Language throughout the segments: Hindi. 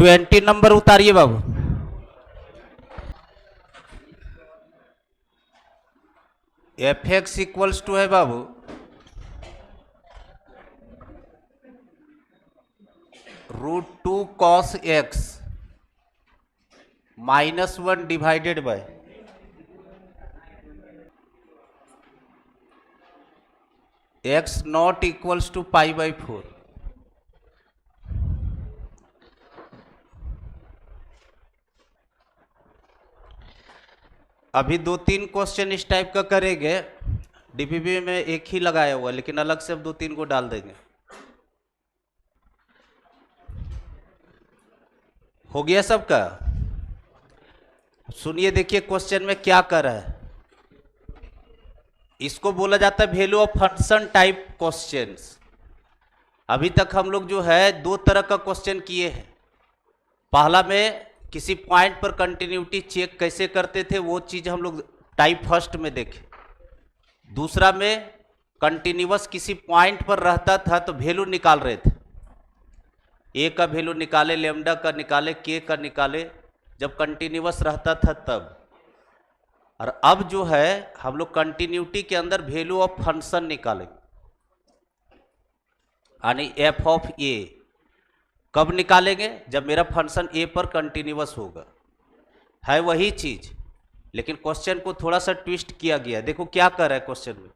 20 नंबर उतारिए बाबू। एफ एक्स इक्वल्स टू है बाबू √2 cos x -1 divided by x not equals to π/4। अभी 2-3 क्वेश्चन इस टाइप का करेंगे। डीपीपी में एक ही लगाया हुआ है, लेकिन अलग से अब 2-3 को डाल देंगे। हो गया सबका? सुनिए, देखिए क्वेश्चन में क्या कर रहा है। इसको बोला जाता है value of function type questions. अभी तक हम लोग जो है 2 तरह का क्वेश्चन किए हैं। पहला में किसी पॉइंट पर कंटिन्यूटी चेक कैसे करते थे, वो चीज हम लोग टाइप फर्स्ट में देखे। दूसरा में कंटिन्यूअस किसी पॉइंट पर रहता था तो वैल्यू निकाल रहे थे। ए का वैल्यू निकाले, लेमडा का निकाले, के का निकाले, जब कंटिन्यूअस रहता था तब। और अब जो है हम लोग कंटिन्यूटी के अंदर वैल्यू ऑफ फंक्शन निकालेंगे, यानी एफ ऑफ ए। कब निकालेंगे? जब मेरा फंक्शन ए पर कंटिन्यूअस होगा। है वही चीज, लेकिन क्वेश्चन को थोड़ा सा ट्विस्ट किया गया। देखो क्या कर रहा है क्वेश्चन में।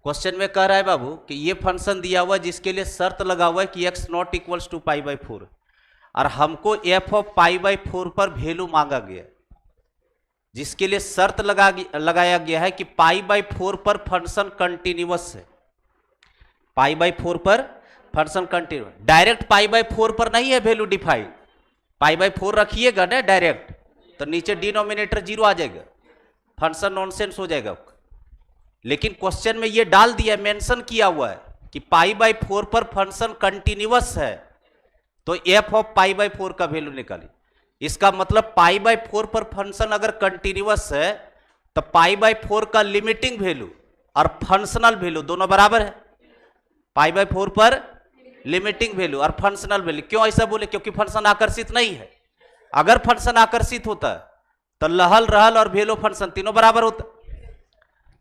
क्वेश्चन में कह रहा है बाबू कि ये फंक्शन दिया हुआ जिसके लिए शर्त लगा हुआ है कि x नॉट इक्वल्स टू π/4, और हमको एफ ऑफ π/4 पर वैल्यू मांगा गया, जिसके लिए शर्त लगाया गया है कि π/4 पर फंक्शन कंटिन्यूअस है। π/4 पर फंक्शन कंटिन्यूअस, डायरेक्ट π/4 पर नहीं है वैल्यू डिफाइंड। π/4 रखिएगा ना डायरेक्ट, तो नीचे डिनोमिनेटर 0 आ जाएगा, फंक्शन नॉनसेंस हो जाएगा। लेकिन क्वेश्चन में ये डाल दिया, मेंशन किया हुआ है कि π/4 पर फंक्शन कंटिन्यूअस है, तो एफ ऑफ π/4 का वैल्यू निकालिए। इसका मतलब π/4 पर फंक्शन अगर कंटिन्यूअस है तो π/4 का लिमिटिंग वैल्यू और फंक्शनल वैल्यू दोनों बराबर है। π/4 पर लिमिटिंग वैल्यू और फंक्शनल वैल्यू। क्यों ऐसा बोले? क्योंकि फंक्शन आकर्षित नहीं है। अगर फंक्शन आकर्षित होता तो लहल रहल और वैल्यू फंक्शन तीनों बराबर होता।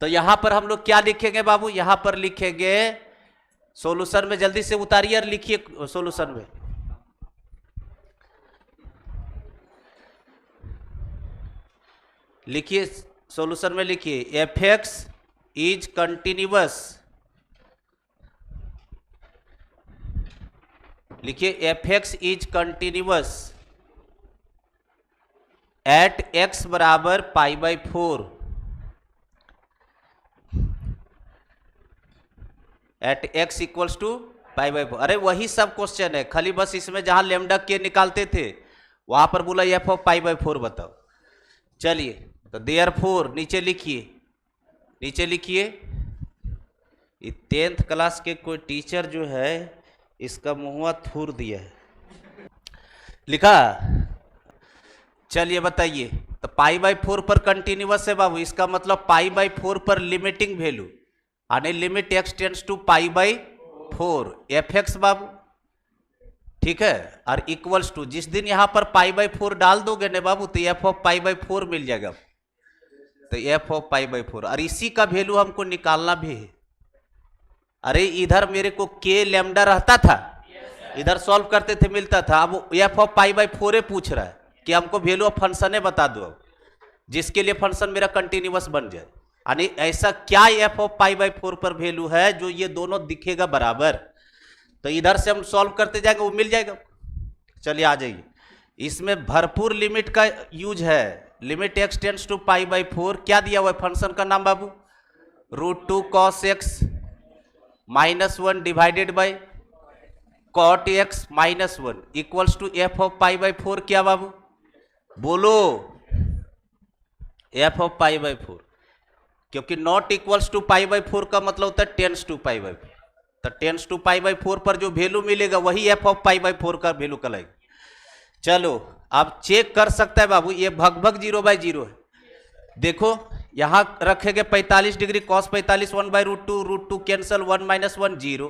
तो यहां पर हम लोग क्या लिखेंगे बाबू? यहां पर लिखेंगे सॉल्यूशन में, जल्दी से उतारिए और लिखिए सॉल्यूशन में। लिखिए सॉल्यूशन में, लिखिए एफ एक्स इज कंटिन्यूअस। लिखिए f x is continuous at x बराबर π/4 एट एक्स इक्वल्स टू π/4। अरे वही सब क्वेश्चन है, खाली बस इसमें जहां लेमडा के निकालते थे वहां पर बोला एफ ऑफ π/4 बताओ। चलिए, तो देयरफॉर नीचे लिखिए, नीचे लिखिए। 10th क्लास के कोई टीचर जो है इसका मुंहवा थूर दिया है। लिखा? चलिए बताइए। तो π/4 पर कंटिन्यूअस है बाबू, इसका मतलब π/4 पर लिमिटिंग वैल्यू, यानी limit x tends to π/4 f x बाबू, ठीक है। और इक्वल्स टू, जिस दिन यहां पर π/4 डाल दोगे ना बाबू तो एफ ऑफ π/4 मिल जाएगा। तो एफ ऑफ π/4, और इसी का वैल्यू हमको निकालना भी है। अरे इधर मेरे को के लेमडा रहता था, इधर सॉल्व करते थे मिलता था। अब एफ ऑफ π/4 पूछ रहा है कि हमको वैल्यू ऑफ फंक्शन बता दो, जिसके लिए फंक्शन मेरा कंटिन्यूअस बन जाए। यानी ऐसा क्या एफ ऑफ π/4 पर वैल्यू है जो ये दोनों दिखेगा बराबर। तो इधर से हम सॉल्व करते जाएंगे, वो मिल जाएगा। चलिए आ जाइए। इसमें भरपूर लिमिट का यूज है। लिमिट x टेंड्स टू π/4, क्या दिया हुआ है फंक्शन का नाम बाबू? √2 cos x -1 divided by cot x -1 equals to F of π/4। क्या बाबू बोलो? एफ ऑफ π/4, क्योंकि नॉट इक्वल्स टू π/4 का मतलब होता है टेंस टू π/4। तो टेंस टू π/4 पर जो वैल्यू मिलेगा वही एफ ऑफ π/4 का वैल्यू कहलाएगा। चलो आप चेक कर सकता है बाबू, ये भगभग 0/0 है। देखो यहां रखेंगे 45 डिग्री cos 45 1/√2, √2 कैंसल, 1 - 1 0,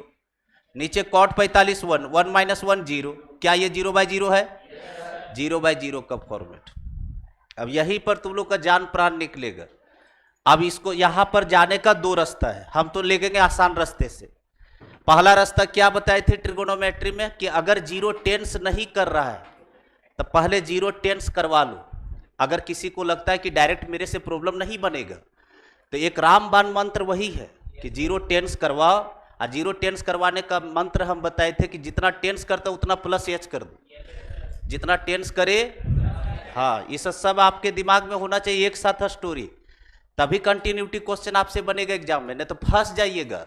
नीचे cot 45 1 1 - 1 0। क्या ये 0/0 है? 0/0 का फॉर्मेट। अब यहीं पर तुम लोग का जान प्राण निकलेगा। अब इसको यहां पर जाने का दो रास्ता है, हम तो लेंगे आसान रास्ते से। पहला रास्ता क्या बताए थे ट्रिगोनोमेट्री में कि अगर जीरो टेंस नहीं कर रहा है तो पहले जीरो टेंस करवा लो। अगर किसी को लगता है कि डायरेक्ट मेरे से प्रॉब्लम नहीं बनेगा तो एक रामबाण मंत्र वही है कि जीरो टेंस करवाओ। और जीरो टेंस करवाने का मंत्र हम बताए थे कि जितना टेंस करता उतना प्लस एच कर दो, जितना टेंस करे। हाँ, ये सब आपके दिमाग में होना चाहिए एक साथ स्टोरी, तभी कंटिन्यूटी क्वेश्चन आपसे बनेगा एग्जाम में, नहीं तो फंस जाइएगा।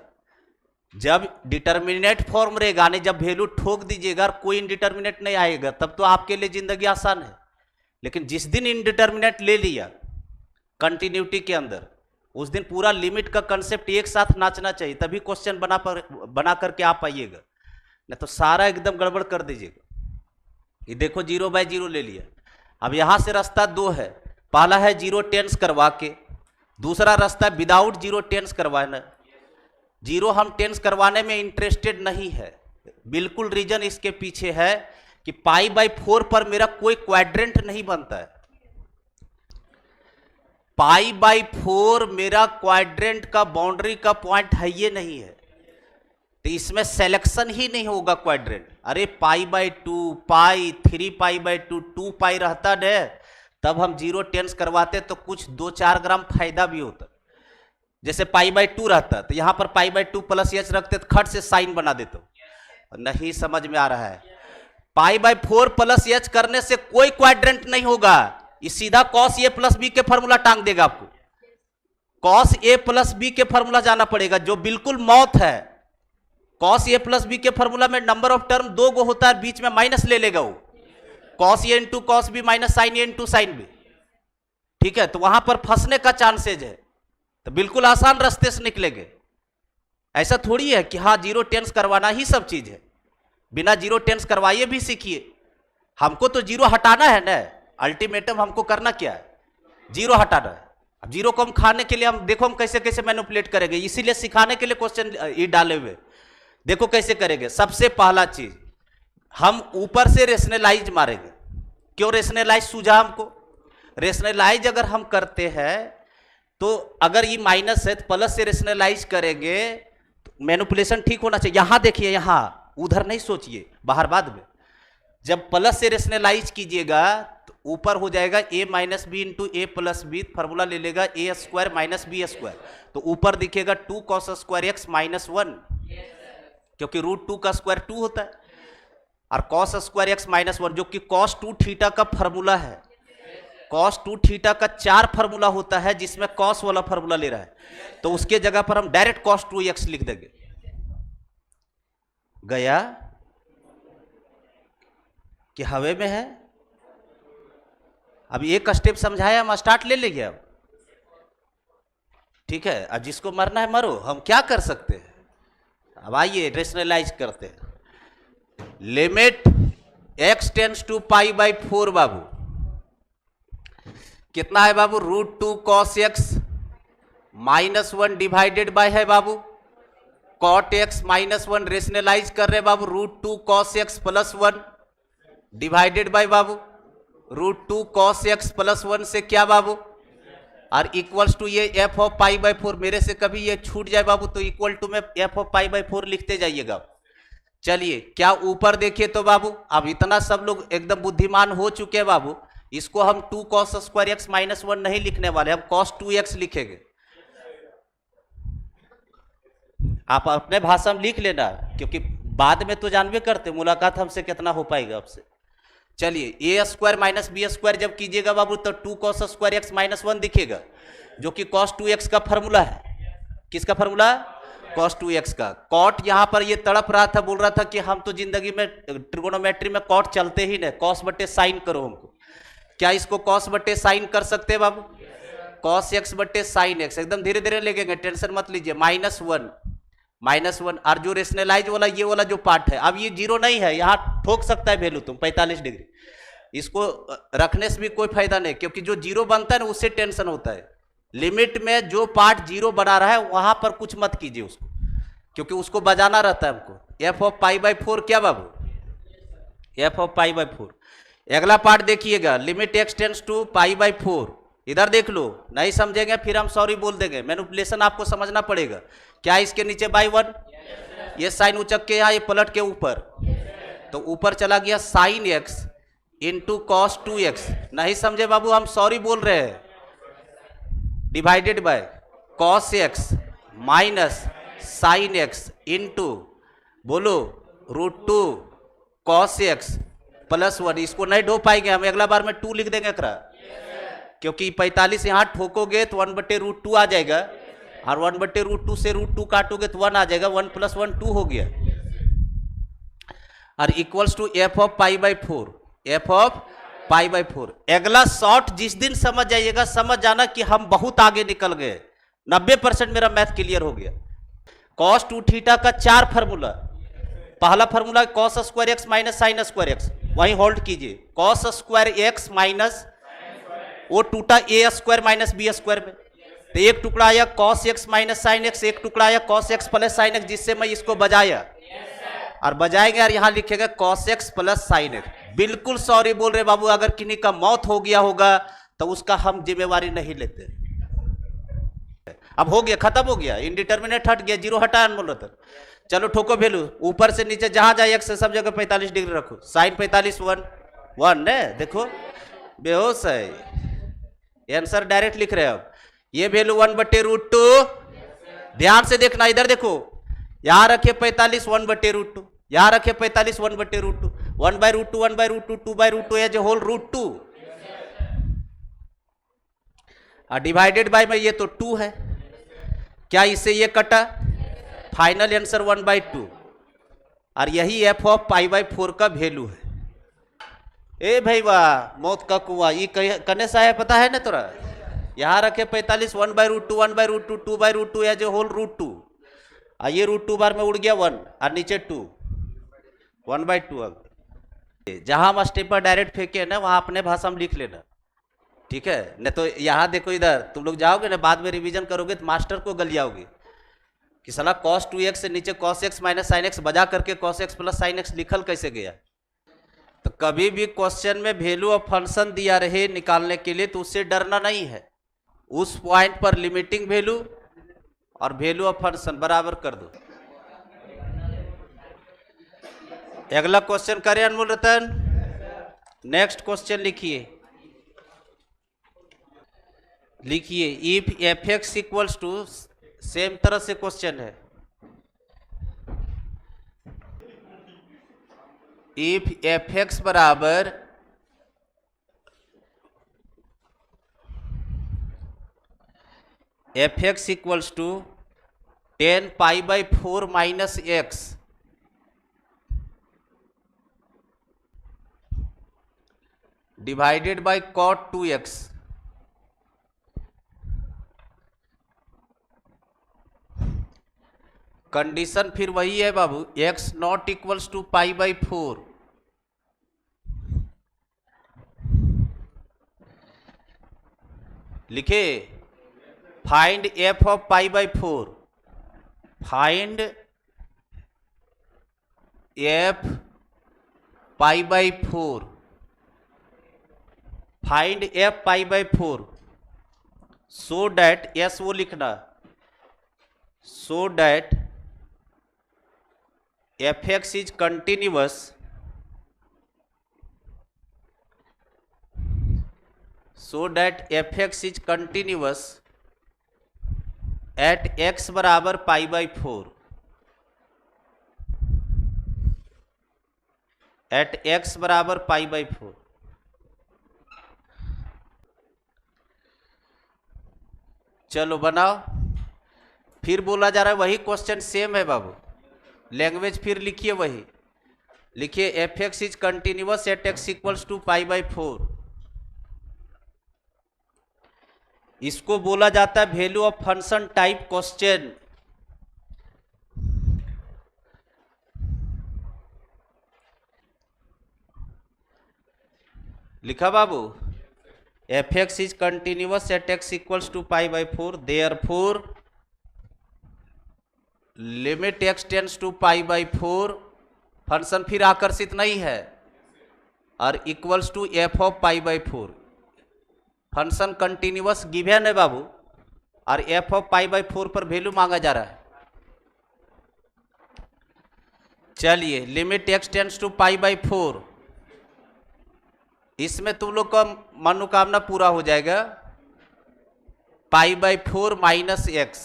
जब डिटर्मिनेट फॉर्म रहेगा, नहीं जब वैल्यू ठोक दीजिएगा और कोई इनडिटर्मिनेट नहीं आएगा तब तो आपके लिए जिंदगी आसान है। लेकिन जिस दिन इनडिटर्मिनेट ले लिया कंटिन्यूटी के अंदर, उस दिन पूरा लिमिट का कंसेप्ट एक साथ नाचना चाहिए, तभी क्वेश्चन बना करके आप आइएगा, नहीं तो सारा एकदम गड़बड़ कर दीजिएगा। ये देखो 0/0 ले लिया। अब यहां से रास्ता दो है, पहला है जीरो टेंस करवा के, दूसरा रास्ता विदाउट जीरो टेंस करवाना। जीरो हम टेंस करवाने में इंटरेस्टेड नहीं है, बिल्कुल रीजन इसके पीछे है कि π/4 पर मेरा कोई क्वाड्रेंट नहीं बनता है। π/4 मेरा क्वाड्रेंट का बाउंड्री का पॉइंट है ये नहीं है, तो इसमें सिलेक्शन ही नहीं होगा क्वाड्रेंट। अरे π/2 पाई 3π/2 2π रहता न, तब हम जीरो टेंस करवाते तो कुछ 2-4 ग्राम फायदा भी होता। जैसे π/2 रहता तो यहां पर π/2 प्लस एच रखते तो खट से साइन बना देते। नहीं समझ में आ रहा है? π/4 प्लस एच करने से कोई क्वाड्रेंट नहीं होगा, ये सीधा cos a प्लस बी के फॉर्मूला टांग देगा आपको। cos a प्लस बी के फॉर्मूला जाना पड़ेगा जो बिल्कुल मौत है। cos a प्लस बी के फॉर्मूला में नंबर ऑफ टर्म 2 गो होता है, बीच में माइनस ले लेगा वो, cos a into cos b minus sine a into sine b। ठीक है, तो वहां पर फंसने का चांसेज है, तो बिल्कुल आसान रास्ते से निकलेंगे। ऐसा थोड़ी है कि हाँ जीरो टेंस करवाना ही सब चीज है, बिना जीरो टेंस करवाइए भी सीखिए। हमको तो जीरो हटाना है ना, अल्टीमेटम हमको करना क्या है, जीरो हटाना है। अब जीरो को हम खाने के लिए हम देखो हम कैसे कैसे मैनिपुलेट करेंगे, इसीलिए सिखाने के लिए क्वेश्चन ये डाले हुए। देखो कैसे करेंगे। सबसे पहला चीज हम ऊपर से रेशनलाइज मारेंगे। क्यों रेशनलाइज सूझा हमको? रेशनलाइज अगर हम करते हैं तो अगर ये माइनस है तो प्लस से रेशनलाइज करेंगे तो मैनिपुलेशन ठीक होना चाहिए। यहां देखिए, यहां उधर नहीं सोचिए, बाहर बाद में। जब प्लस से रेशनलाइज कीजिएगा तो ऊपर हो जाएगा a minus B into A plus B, formula ले लेगा a square minus B square, तो ऊपर दिखेगा 2 cos स्क्वायर एक्स माइनस 1, क्योंकि √2 का स्क्वायर 2 होता है, और cos स्क्वायर एक्स माइनस 1 जो कि cos 2 थीटा का फॉर्मूला है। cos 2 थीटा का 4 फॉर्मूला होता है जिसमें cos वाला फॉर्मूला ले रहा है, तो उसके जगह पर हम डायरेक्ट cos 2x लिख देंगे। गया कि हवे में है। अब एक स्टेप समझाया, हम स्टार्ट ले लेंगे अब। ठीक है, अब जिसको मरना है मरो, हम क्या कर सकते हैं। अब आइए रेशनलाइज करते हैं। लिमिट x टेंस टू π/4 बाबू कितना है बाबू? √2 cos x minus 1 divided bye है बाबू cot x माइनस 1, रेशनलाइज कर रहे बाबू √2 cos x plus 1 divided bye बाबू √2 cos x प्लस 1 से क्या बाबू, और इक्वल्स टू ये f ऑफ π/4। मेरे से कभी ये छूट जाए बाबू तो इक्वल टू में f ऑफ π/4 लिखते जाइएगा। चलिए क्या ऊपर देखिए तो बाबू, अब इतना सब लोग एकदम बुद्धिमान हो चुके हैं बाबू, इसको हम 2 cos स्क्वायर एक्स माइनस 1 नहीं लिखने वाले, हम cos 2x लिखेंगे। आप अपने भाषा में लिख लेना, क्योंकि बाद में तो जानवे करते मुलाकात हमसे कितना हो पाएगा आपसे। चलिए a square minus B square जब कीजिएगा बाबू तो 2 cos स्क्वायर एक्स माइनस 1 दिखेगा, जो कि cos 2x का फॉर्मूला है। किसका फॉर्मूला? cos 2x का। कॉट यहां पर ये तड़प रहा था, बोल रहा था कि हम तो जिंदगी में ट्रिगोनोमेट्री में कॉट चलते ही नहीं, cos बटे साइन करो हमको। क्या इसको cos बटे साइन कर सकते हैं बाबू? cos x बटे साइन x, एकदम धीरे धीरे लेंगे, टेंशन मत लीजिए। -1 और जो रेशनलाइज वाला ये वाला जो पार्ट है, अब ये जीरो नहीं है, यहाँ ठोक सकता है वैल्यू तुम 45 डिग्री, इसको रखने से भी कोई फायदा नहीं, क्योंकि जो जीरो बनता है ना उससे टेंशन होता है। लिमिट में जो पार्ट जीरो बना रहा है वहां पर कुछ मत कीजिए उसको, क्योंकि उसको बजाना रहता है हमको। f ऑफ π/4 क्या बाबू? f ऑफ π/4 अगला पार्ट देखिएगा, limit x tends to pi by 4। इधर देख लो, नहीं समझेंगे फिर हम सॉरी बोल देंगे, मैनिपुलेशन आपको समझना पड़ेगा। क्या इसके नीचे बाई 1, ये साइन उचक के यहाँ, ये पलट के ऊपर, तो ऊपर चला गया sine x into cos 2x। नहीं समझे बाबू, हम सॉरी बोल रहे हैं। Divided by cos x minus sine x into बोलो √2 कॉस एक्स प्लस 1। इसको नहीं ढो पाएंगे हम, अगला बार में 2 लिख देंगे करा, क्योंकि 45 यहाँ ठोकोगे तो 1/√2 आ जाएगा, और 1/√2 से √2 काटोगे तो 1 आ जाएगा, 1 + 1 2 हो गया, और equals to F of pi by 4, F of pi by 4। अगला शॉर्ट जिस दिन समझ जाइएगा, समझ जाना कि हम बहुत आगे निकल गए, 90% मेरा मैथ क्लियर हो गया। कॉस 2 थीटा का 4 फार्मूला। पहला formula cos square x minus sine square x, वहीं होल्ड कीजिए। कॉस स्क्वायर एक्स माइनस, वो टूटा ए स्क्वायर माइनस बी स्क्वायर में, तो एक टुकड़ा आया cos x minus sine x, एक टुकड़ा आया cos x plus sine x, जिससे मैं इसको बजाया और बजाएंगे और यहां लिखेगा cos x plus sine x. बिल्कुल सॉरी बोल रहे बाबू, अगर किन्हीं का मौत हो गया होगा तो उसका हम जिम्मेवारी नहीं लेते। अब हो गया, खत्म हो गया, इनडिटर्मिनेट हट गया, जीरो हटा अनमोल रतन। चलो ठोको वैल्यू, ऊपर से नीचे जहां जाए एक्स से सब जगह 45 डिग्री रखो। साइन 45 1 ने देखो बेहोश है, आंसर डायरेक्ट लिख रहे हैं। अब ये वैल्यू 1/√2, ध्यान से देखना, इधर देखो, यहां रखे 45 1/√2, यहां रखे 45 1/√2, 1/√2 1/√2 2/√2 एज ए होल √2, और डिवाइडेड बाय में ये तो 2 है, क्या इससे ये कटा, फाइनल आंसर 1/2, और यही एफ ऑफ पाई बाई 4 का वैल्यू है। ए भाई वाह, मौत का कुआं ये कने सा है पता है ना तोरा, यहां रखे 45 1/√2 1/√2 2/√2 एज ए होल √2, और ये √2 बार में उड़ गया 1 और नीचे 2, 1/2। अब जहां हम स्टेपर डायरेक्ट फेंके ना, वहां अपने भाषा में लिख लेना, ठीक है? नहीं तो यहां देखो, इधर तुम लोग जाओगे ना, बाद में रिवीजन करोगे तो मास्टर को गल जाओगे कि साला cos 2x से नीचे cos x minus sine x बजा करके cos x plus sine x लिखल कैसे गया। तो कभी भी क्वेश्चन में वैल्यू ऑफ फंक्शन दिया रहे निकालने के लिए, तो उससे डरना नहीं है। उस पॉइंट पर लिमिटिंग वैल्यू और वैल्यू ऑफ फंक्शन बराबर कर दो। अगला क्वेश्चन करें अनमोल रतन, नेक्स्ट क्वेश्चन लिखिए, लिखिए if F x equals to, same तरह से क्वेश्चन है, इफ एफ एक्स बराबर F x equals to 10 pi by 4 minus X divided by cot 2x, condition फिर वही है बाबू, x not equals to pi by 4, लिखे find F of pi by 4, find F pi by 4, find F pi by 4, so that, एस वो लिखना, so that F x is continuous, so that F x is continuous at x बराबर पाई बाई 4, एट एक्स बराबर पाई बाई 4। चलो बनाओ, फिर बोला जा रहा है वही क्वेश्चन सेम है बाबू, लैंग्वेज फिर लिखिए वही, लिखिए f x is continuous at x equals to pi by 4। इसको बोला जाता है value of function type question. लिखा बाबू, f x is continuous at x equals to pi by 4, therefore limit x tends to pi by 4, function फिर आकर्षित नहीं है, और equals to F of pi by 4। Function continuous given है बाबू, और एफ ऑफ पाई बाई 4 पर वैल्यू मांगा जा रहा है। चलिए, limit x tends to pi by 4, इसमें तुम लोग का मनोकामना पूरा हो जाएगा। Pi by 4 minus X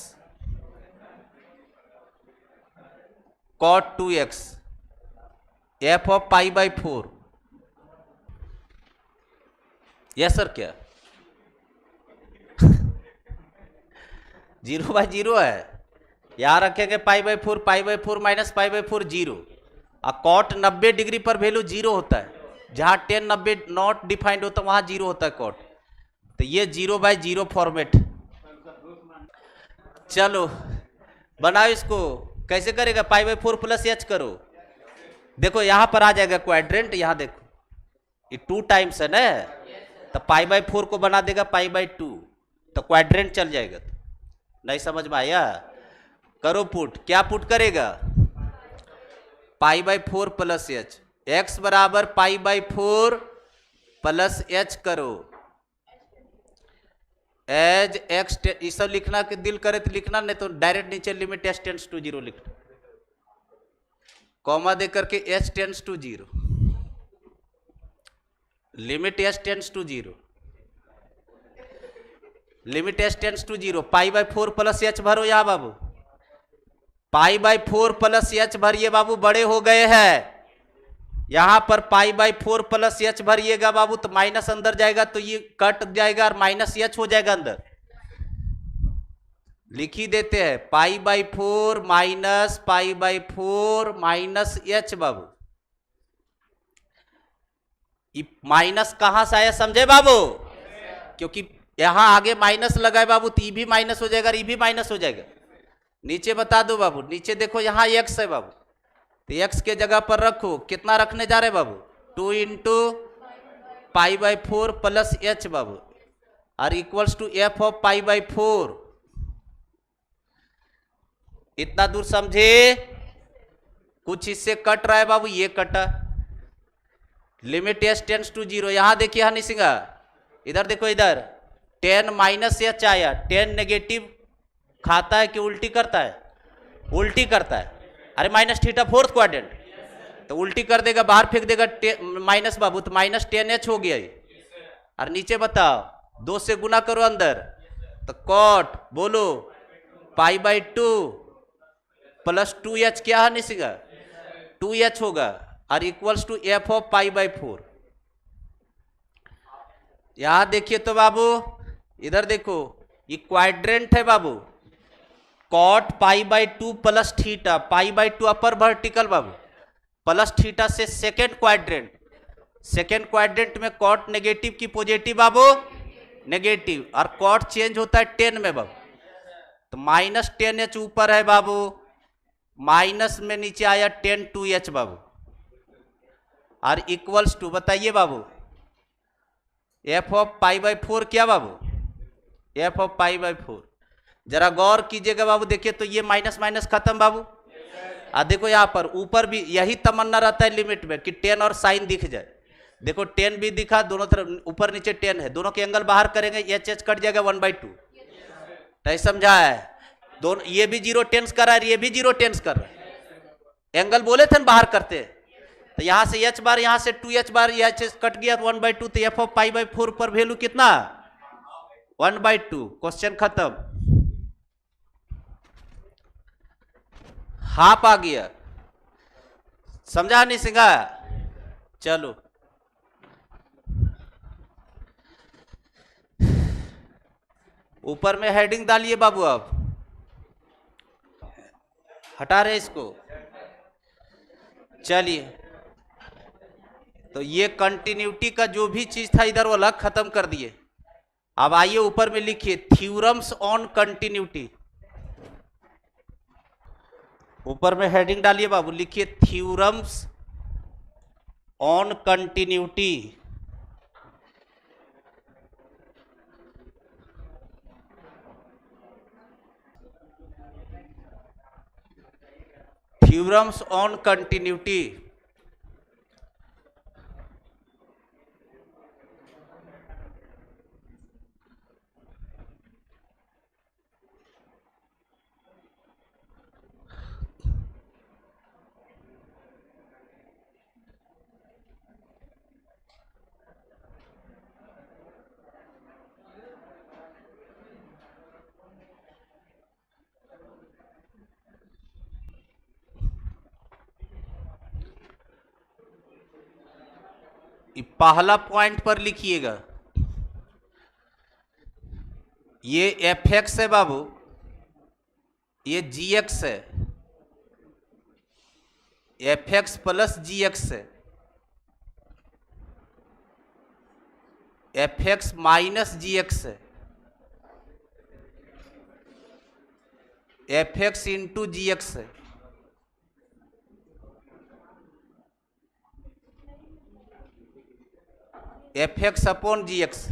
cot 2x F of pi by 4। Yes sir, क्या 0 बाई 0 है, यहां रखेंगे pi by 4 minus pi by 4 0, और कॉट 90 डिग्री पर वैल्यू 0 होता है, जहां 10 90 नॉट डिफाइंड होता है वहां 0 होता है कॉट। तो ये 0 बाई 0 फॉर्मेट। चलो बनाओ इसको, कैसे करेगा? पाई बाई 4 प्लस एच करो। देखो यहां पर आ जाएगा क्वाड्रेंट, यहां देखो ये 2 टाइम्स है ना, तो पाई बाई 4 को बना देगा पाई बाई 2, तो क्वाड्रेंट चल जाएगा। नहीं समझ में आया? करो पुट। क्या पुट करेगा? पाई बाई 4 प्लस एच, एक्स बराबर पाई बाई 4 प्लस एच करो। एज एक्स, ये सब लिखना कि दिल करे तो लिखना, नहीं तो डायरेक्ट नीचे लिमिट एच टेंड्स टू 0 लिखना, कॉमा दे करके H tends to 0, limit H tends to 0, limit H tends to 0। Pi by 4 plus H भरो यहां बाबू, पाई बाई 4 प्लस एच भरिए बाबू, बड़े हो गए हैं। यहां पर पाई बाई 4 प्लस एच भरिएगा बाबू, तो माइनस अंदर जाएगा तो ये कट जाएगा और माइनस एच हो जाएगा अंदर। लिख ही देते हैं, पाई by 4 minus pi by 4 minus H Babu. Minus कहां से आया समझे बाबू? क्योंकि यहां आगे माइनस लगाए बाबू, तो ये भी माइनस हो जाएगा और ये भी माइनस हो जाएगा। नीचे बता दो बाबू, नीचे देखो यहां एक्स है बाबू, तो एक्स के जगह पर रखो, कितना रखने जा रहे बाबू? 2 into pi by 4 plus h बाबू, और equals to F of pi by 4। इतना दूर समझे? कुछ इससे कट रहा है बाबू, ये कटा। लिमिट एच टेंड्स टू 0, यहां देखिए हनी सिंह, इधर देखो, इधर 10 माइनस एच आया। 10 नेगेटिव खाता है कि उल्टी करता है? उल्टी करता है। अरे माइनस थीटा फोर्थ क्वाड्रेंट, तो उल्टी कर देगा, बाहर फेंक देगा माइनस बाबू, तो माइनस 10h हो गया। और नीचे बताओ, 2 से गुना करो अंदर, तो कॉट बोलो पाई बाई 2 प्लस 2h क्या है निशिगा? 2h होगा, और equals to F of pi by 4। यहां देखिए तो बाबू, इधर देखो, ये क्वाड्रेंट है बाबू, cot pi by 2 plus theta, pi by 2 upper vertical बाबू, प्लस थीटा से सेकेंड क्वाड्रेंट। सेकेंड क्वाड्रेंट में कॉट नेगेटिव की पॉजिटिव बाबू, नेगेटिव, और कॉट चेंज होता है 10 में बाबू, तो माइनस 10h ऊपर है बाबू, माइनस में नीचे आया 10 2h बाबू, और इक्वल्स टू बताइए बाबू एफ ऑफ पाई बाई 4 क्या बाबू? F of pi by 4। जरा गौर कीजिएगा बाबू, देखिए तो ये माइनस माइनस खत्म बाबू। देखो यहाँ पर ऊपर भी यही तमन्ना रहता है लिमिट में कि 10 और साइन दिख जाए। देखो 10 भी दिखा, दोनों तरफ ऊपर नीचे 10 है, दोनों के एंगल बाहर करेंगे, एच एच कट जाएगा 1/2। नहीं समझा है? दोनों, ये भी 0 टेंस कर रहा है, ये भी 0 टेंस कर रहा है। एंगल बोले थे ना बाहर करते, तो यहां से एच बार, यहां से 2h बार, एच कट गया 1/2, तो एफ ऑफ पाई बाई 4 पर वैल्यू कितना? 1/2। क्वेश्चन खत्म, हाफ आ गया। समझा नहीं सिंगा? चलो ऊपर में हेडिंग डालिए बाबू, अब हटा रहे इसको। चलिए, तो ये कंटिन्यूटी का जो भी चीज था इधर वाला खत्म कर दिए। अब आइए ऊपर में लिखिए थ्योरम्स ऑन कंटिन्यूटी। ऊपर में हेडिंग डालिए बाबू, लिखिए theorems on continuity. Theorems on continuity. पहला पॉइंट पर लिखिएगा, ये एफ एक्स है बाबू, ये जी एक्स है, एफ एक्स प्लस जी एक्स है, एफ एक्स माइनस जी एक्स है, एफ एक्स इंटू जी एक्स है, एफ एक्स अपॉन जी एक्स।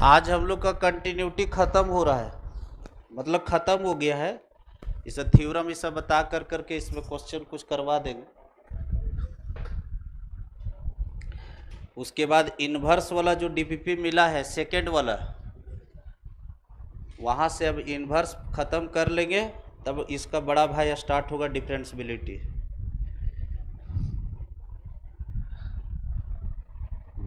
आज हम लोग का कंटिन्यूटी खत्म हो रहा है, मतलब खत्म हो गया है। इसे थ्योरम ये सब बता कर करके इसमें क्वेश्चन कुछ करवा देंगे। उसके बाद इन्वर्स वाला जो डीपीपी मिला है सेकेंड वाला, वहाँ से अब इन्वर्स खत्म कर लेंगे, तब इसका बड़ा भाई स्टार्ट होगा डिफरेंशियबिलिटी।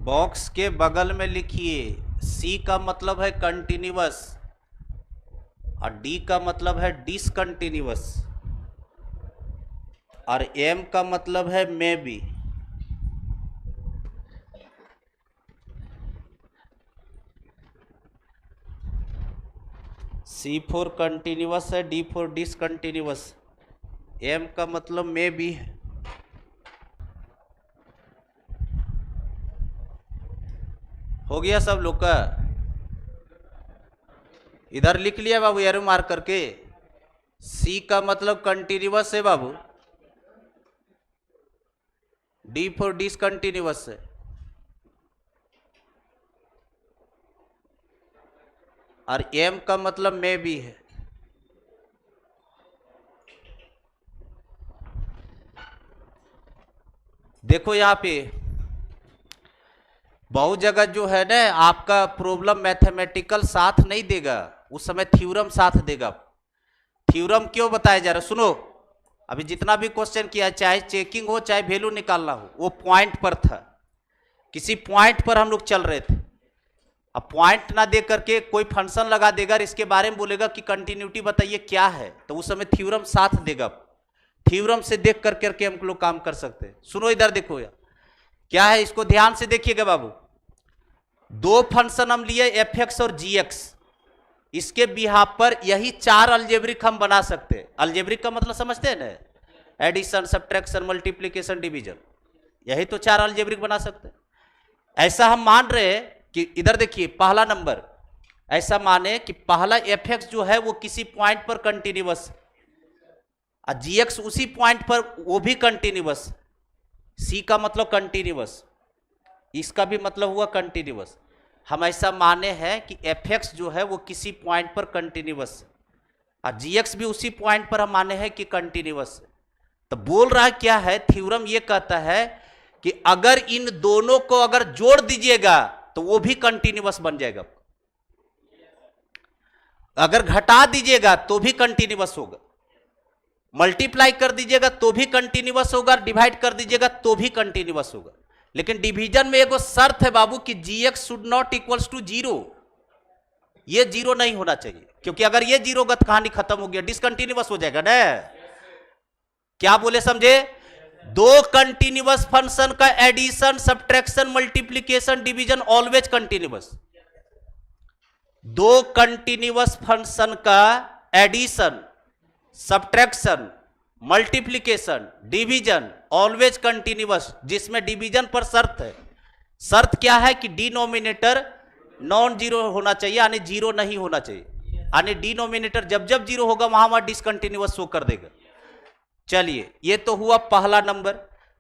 बॉक्स के बगल में लिखिए, सी का मतलब है कंटिन्यूअस और डी का मतलब है डिसकंटिन्यूअस और एम का मतलब है may be. C for continuous है, डी फॉर डिसकंटिन्यूअस, एम का मतलब मे बी है। हो गया सब लोग का? इधर लिख लिया बाबू एरो मार करके। सी का मतलब कंटिन्यूअस है बाबू, डी फॉर डिसकंटिन्यूअस है और एम का मतलब मे बी है। देखो यहाँ पे बहुत जगह जो है ना आपका प्रॉब्लम मैथमेटिकल साथ नहीं देगा, उस समय थ्योरम साथ देगा। थ्योरम क्यों बताया जा रहा है? सुनो, अभी जितना भी क्वेश्चन किया, चाहे चेकिंग हो चाहे वैल्यू निकालना हो, वो पॉइंट पर था। किसी पॉइंट पर हम लोग चल रहे थे। अब पॉइंट ना दे करके कोई फंक्शन लगा देगा और इसके बारे में बोलेगा कि कंटिन्यूटी बताइए क्या है, तो उस समय थ्योरम साथ देगा। थ्योरम से देख करके हम लोग काम कर सकते हैं। सुनो इधर देखो यार क्या है, इसको ध्यान से देखिएगा बाबू। दो फंक्शन हम लिए एफ एक्स और जी एक्स, इसके बिहाफ पर यही चार अलजेब्रिक हम बना सकते हैं। अलजेब्रिक का मतलब समझते हैं ना, एडिशन, सब्ट्रैक्शन, मल्टीप्लिकेशन, डिवीजन, यही तो चार अलजेब्रिक बना सकते हैं। ऐसा हम मान रहे हैं कि इधर देखिए पहला नंबर, ऐसा माने कि पहला एफ एक्स जो है वो किसी पॉइंट पर कंटिन्यूअस और जी एक्स उसी पॉइंट पर वो भी कंटिन्यूअस। सी का मतलब कंटिन्यूअस, इसका भी मतलब हुआ कंटिन्यूअस। हम ऐसा माने हैं कि एफ एक्स जो है वो किसी पॉइंट पर कंटिन्यूअस और जी एक्स भी उसी पॉइंट पर हम माने हैं कि कंटिन्यूअस है। तो बोल रहा है क्या है, थ्योरम ये कहता है कि अगर इन दोनों को अगर जोड़ दीजिएगा तो वो भी कंटिन्यूअस बन जाएगा, अगर घटा दीजिएगा तो भी कंटिन्यूअस होगा, मल्टीप्लाई कर दीजिएगा तो भी कंटिन्यूअस होगा, डिवाइड कर दीजिएगा तो भी कंटिन्यूअस होगा। लेकिन डिवीजन में एक शर्त है बाबू कि g x should not equals to zero, ये जीरो नहीं होना चाहिए, क्योंकि अगर ये जीरो होगा तो कहानी खत्म हो गया, डिसकंटिन्यूअस हो जाएगा ना। क्या बोले समझे? दो कंटिन्यूअस फंक्शन का addition, subtraction, multiplication, division always continuous. दो कंटिन्यूअस फंक्शन का addition, subtraction, multiplication, division always continuous, जिसमें डिवीजन पर शर्त है। शर्त क्या है कि डिनोमिनेटर नॉन जीरो होना चाहिए, यानी जीरो नहीं होना चाहिए, यानी डिनोमिनेटर जब जब जीरो होगा वहां वहां डिसकंटिन्यूअस शो कर देगा। चलिए ये तो हुआ पहला नंबर।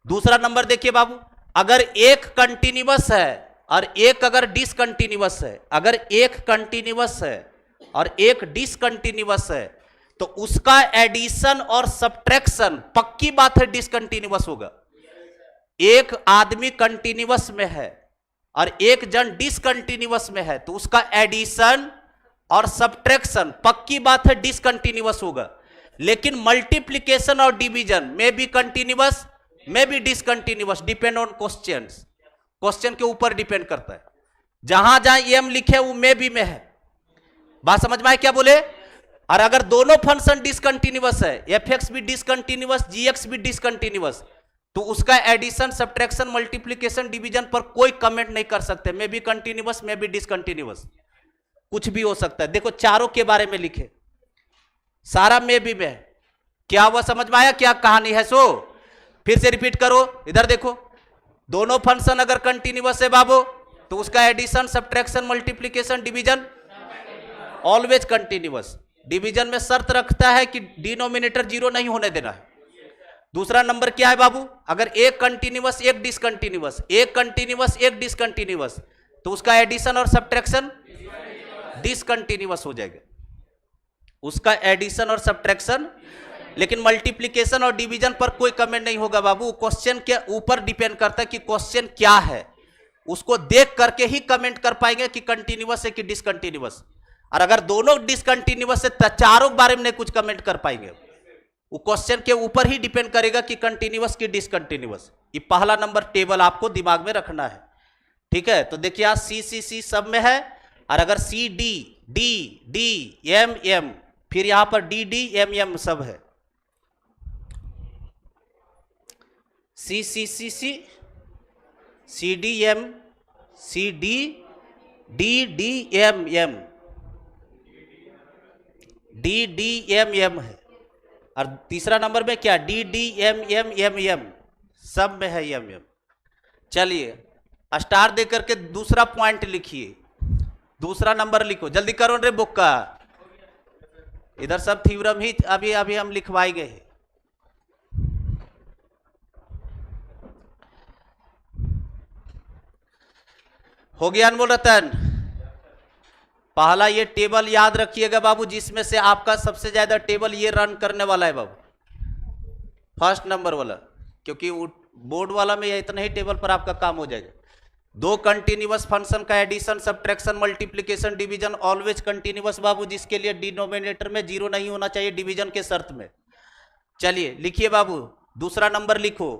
दूसरा नंबर देखिए बाबू, अगर एक कंटिन्यूअस है और एक अगर डिसकंटिन्यूअस है, अगर एक कंटिन्यूअस है और एक डिसकंटिन्यूअस है, तो उसका एडिशन और सब्ट्रैक्शन पक्की बात है डिसकंटिन्यूअस होगा। एक आदमी कंटिन्यूअस में है और एक जन डिसकंटिन्यूअस में है, तो उसका एडिशन और सब्ट्रैक्शन पक्की बात है डिसकंटिन्यूअस होगा। लेकिन मल्टीप्लिकेशन और डिवीजन में भी कंटिन्यूअस, में भी discontinuous, depend on questions, question के ऊपर डिपेंड करता है। जहां जहां एम लिखे वो में भी में है। बात समझ में आए क्या बोले? और अगर दोनों फंक्शन डिसकंटिन्यूअस है, एफ एक्स भी डिसकंटिन्यूअस, जी एक्स भी डिसकंटिन्यूअस, तो उसका एडिशन, सब्ट्रैक्शन, मल्टीप्लिकेशन, डिवीजन पर कोई कमेंट नहीं कर सकते। में भी कंटिन्यूअस, में भी डिसकंटिन्यूअस, कुछ भी हो सकता है। देखो चारों के बारे में लिखे, सारा में भी में है। क्या हुआ, समझ में आया क्या कहानी है? सो फिर से रिपीट करो, इधर देखो, दोनों फंक्शन अगर कंटिन्यूअस है बाबू, तो उसका addition, subtraction, multiplication, division always continuous. Division में शर्त रखता है कि डिनोमिनेटर जीरो नहीं होने देना है। दूसरा नंबर क्या है बाबू? अगर एक कंटिन्यूअस एक डिसकंटिन्यूअस, एक कंटिन्यूअस एक डिसकंटिन्यूअस, तो उसका एडिशन और सब्ट्रैक्शन डिसकंटिन्यूअस हो जाएगा, उसका एडिशन और सब्ट्रैक्शन। लेकिन मल्टीप्लिकेशन और डिवीजन पर कोई कमेंट नहीं होगा बाबू, क्वेश्चन के ऊपर डिपेंड करता है कि क्वेश्चन क्या है, उसको देख करके ही कमेंट कर पाएंगे कि कंटिन्यूअस है कि डिसकंटिन्यूअस। और अगर दोनों डिसकंटिन्यूअस है तो चारों के बारे में नहीं कुछ कमेंट कर पाएंगे, वो क्वेश्चन के ऊपर ही डिपेंड करेगा कि कंटिन्यूअस की डिसकंटिन्यूअस। ये पहला नंबर टेबल आपको दिमाग में रखना है, ठीक है? तो देखिए आज सी सब में है, और अगर C D D D M M, फिर यहां पर डी डी एम एम सब है। C D M, C D D M M, D M M है। और तीसरा नंबर में क्या? D D M M M M, सब में है एम एम। चलिए स्टार दे करके दूसरा पॉइंट लिखिए, दूसरा नंबर लिखो, जल्दी करो रे बुक का। इधर सब थ्योरम ही अभी अभी हम लिखवाएंगे। हो गया अनमोल रतन? पहला ये टेबल याद रखिएगा बाबू, जिसमें से आपका सबसे ज्यादा टेबल ये रन करने वाला है बाबू, फर्स्ट नंबर वाला, क्योंकि बोर्ड वाला में इतना ही टेबल पर आपका काम हो जाएगा। दो कंटिन्यूअस फंक्शन का addition, subtraction, multiplication, division always continuous बाबू, जिसके लिए डिनोमिनेटर में जीरो नहीं होना चाहिए डिवीजन के शर्त में। चलिए लिखिए बाबू, दूसरा नंबर लिखो,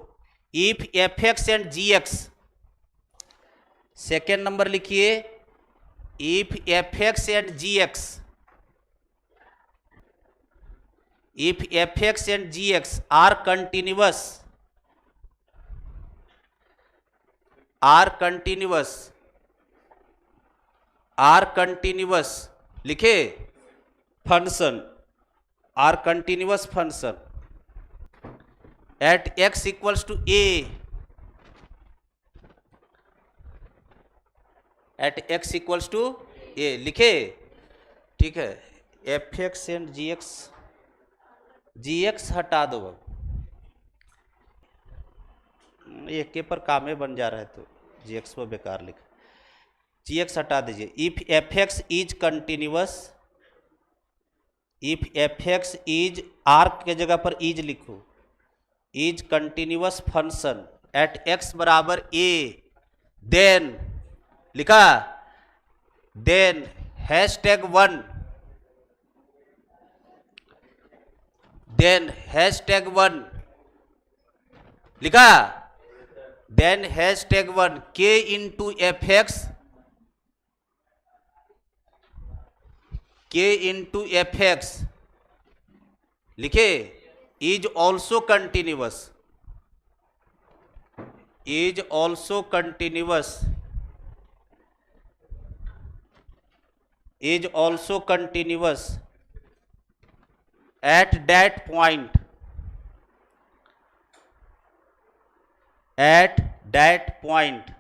if F x and g x. Second number लिखिए, if F x and g x, if F x and g x are continuous, are continuous, are continuous लिखे function, are continuous function at x equals to a, at x equals to a लिखे, ठीक है? F x and g x, g x हटा दो, एक के पर कामे बन जा रहा है तो जी एक्स को बेकार लिखा, जी एक्स हटा दीजिए। If F x is continuous, if F x is, are के जगह पर इज लिखो, is continuous function at x बराबर ए, देन लिखा, देन #1, देन #1 लिखा, then #1 k into f x, k into f x लिखे, is also continuous, is also continuous, is also continuous at that point, at that point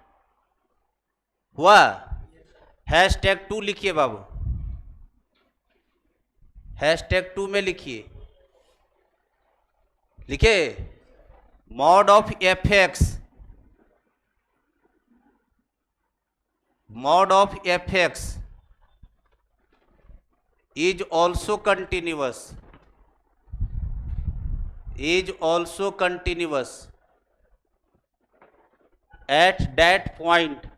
हुआ। #2 लिखिए बाबू, #2 में लिखिए, लिखे mod of f x, mod of fx is also continuous at that point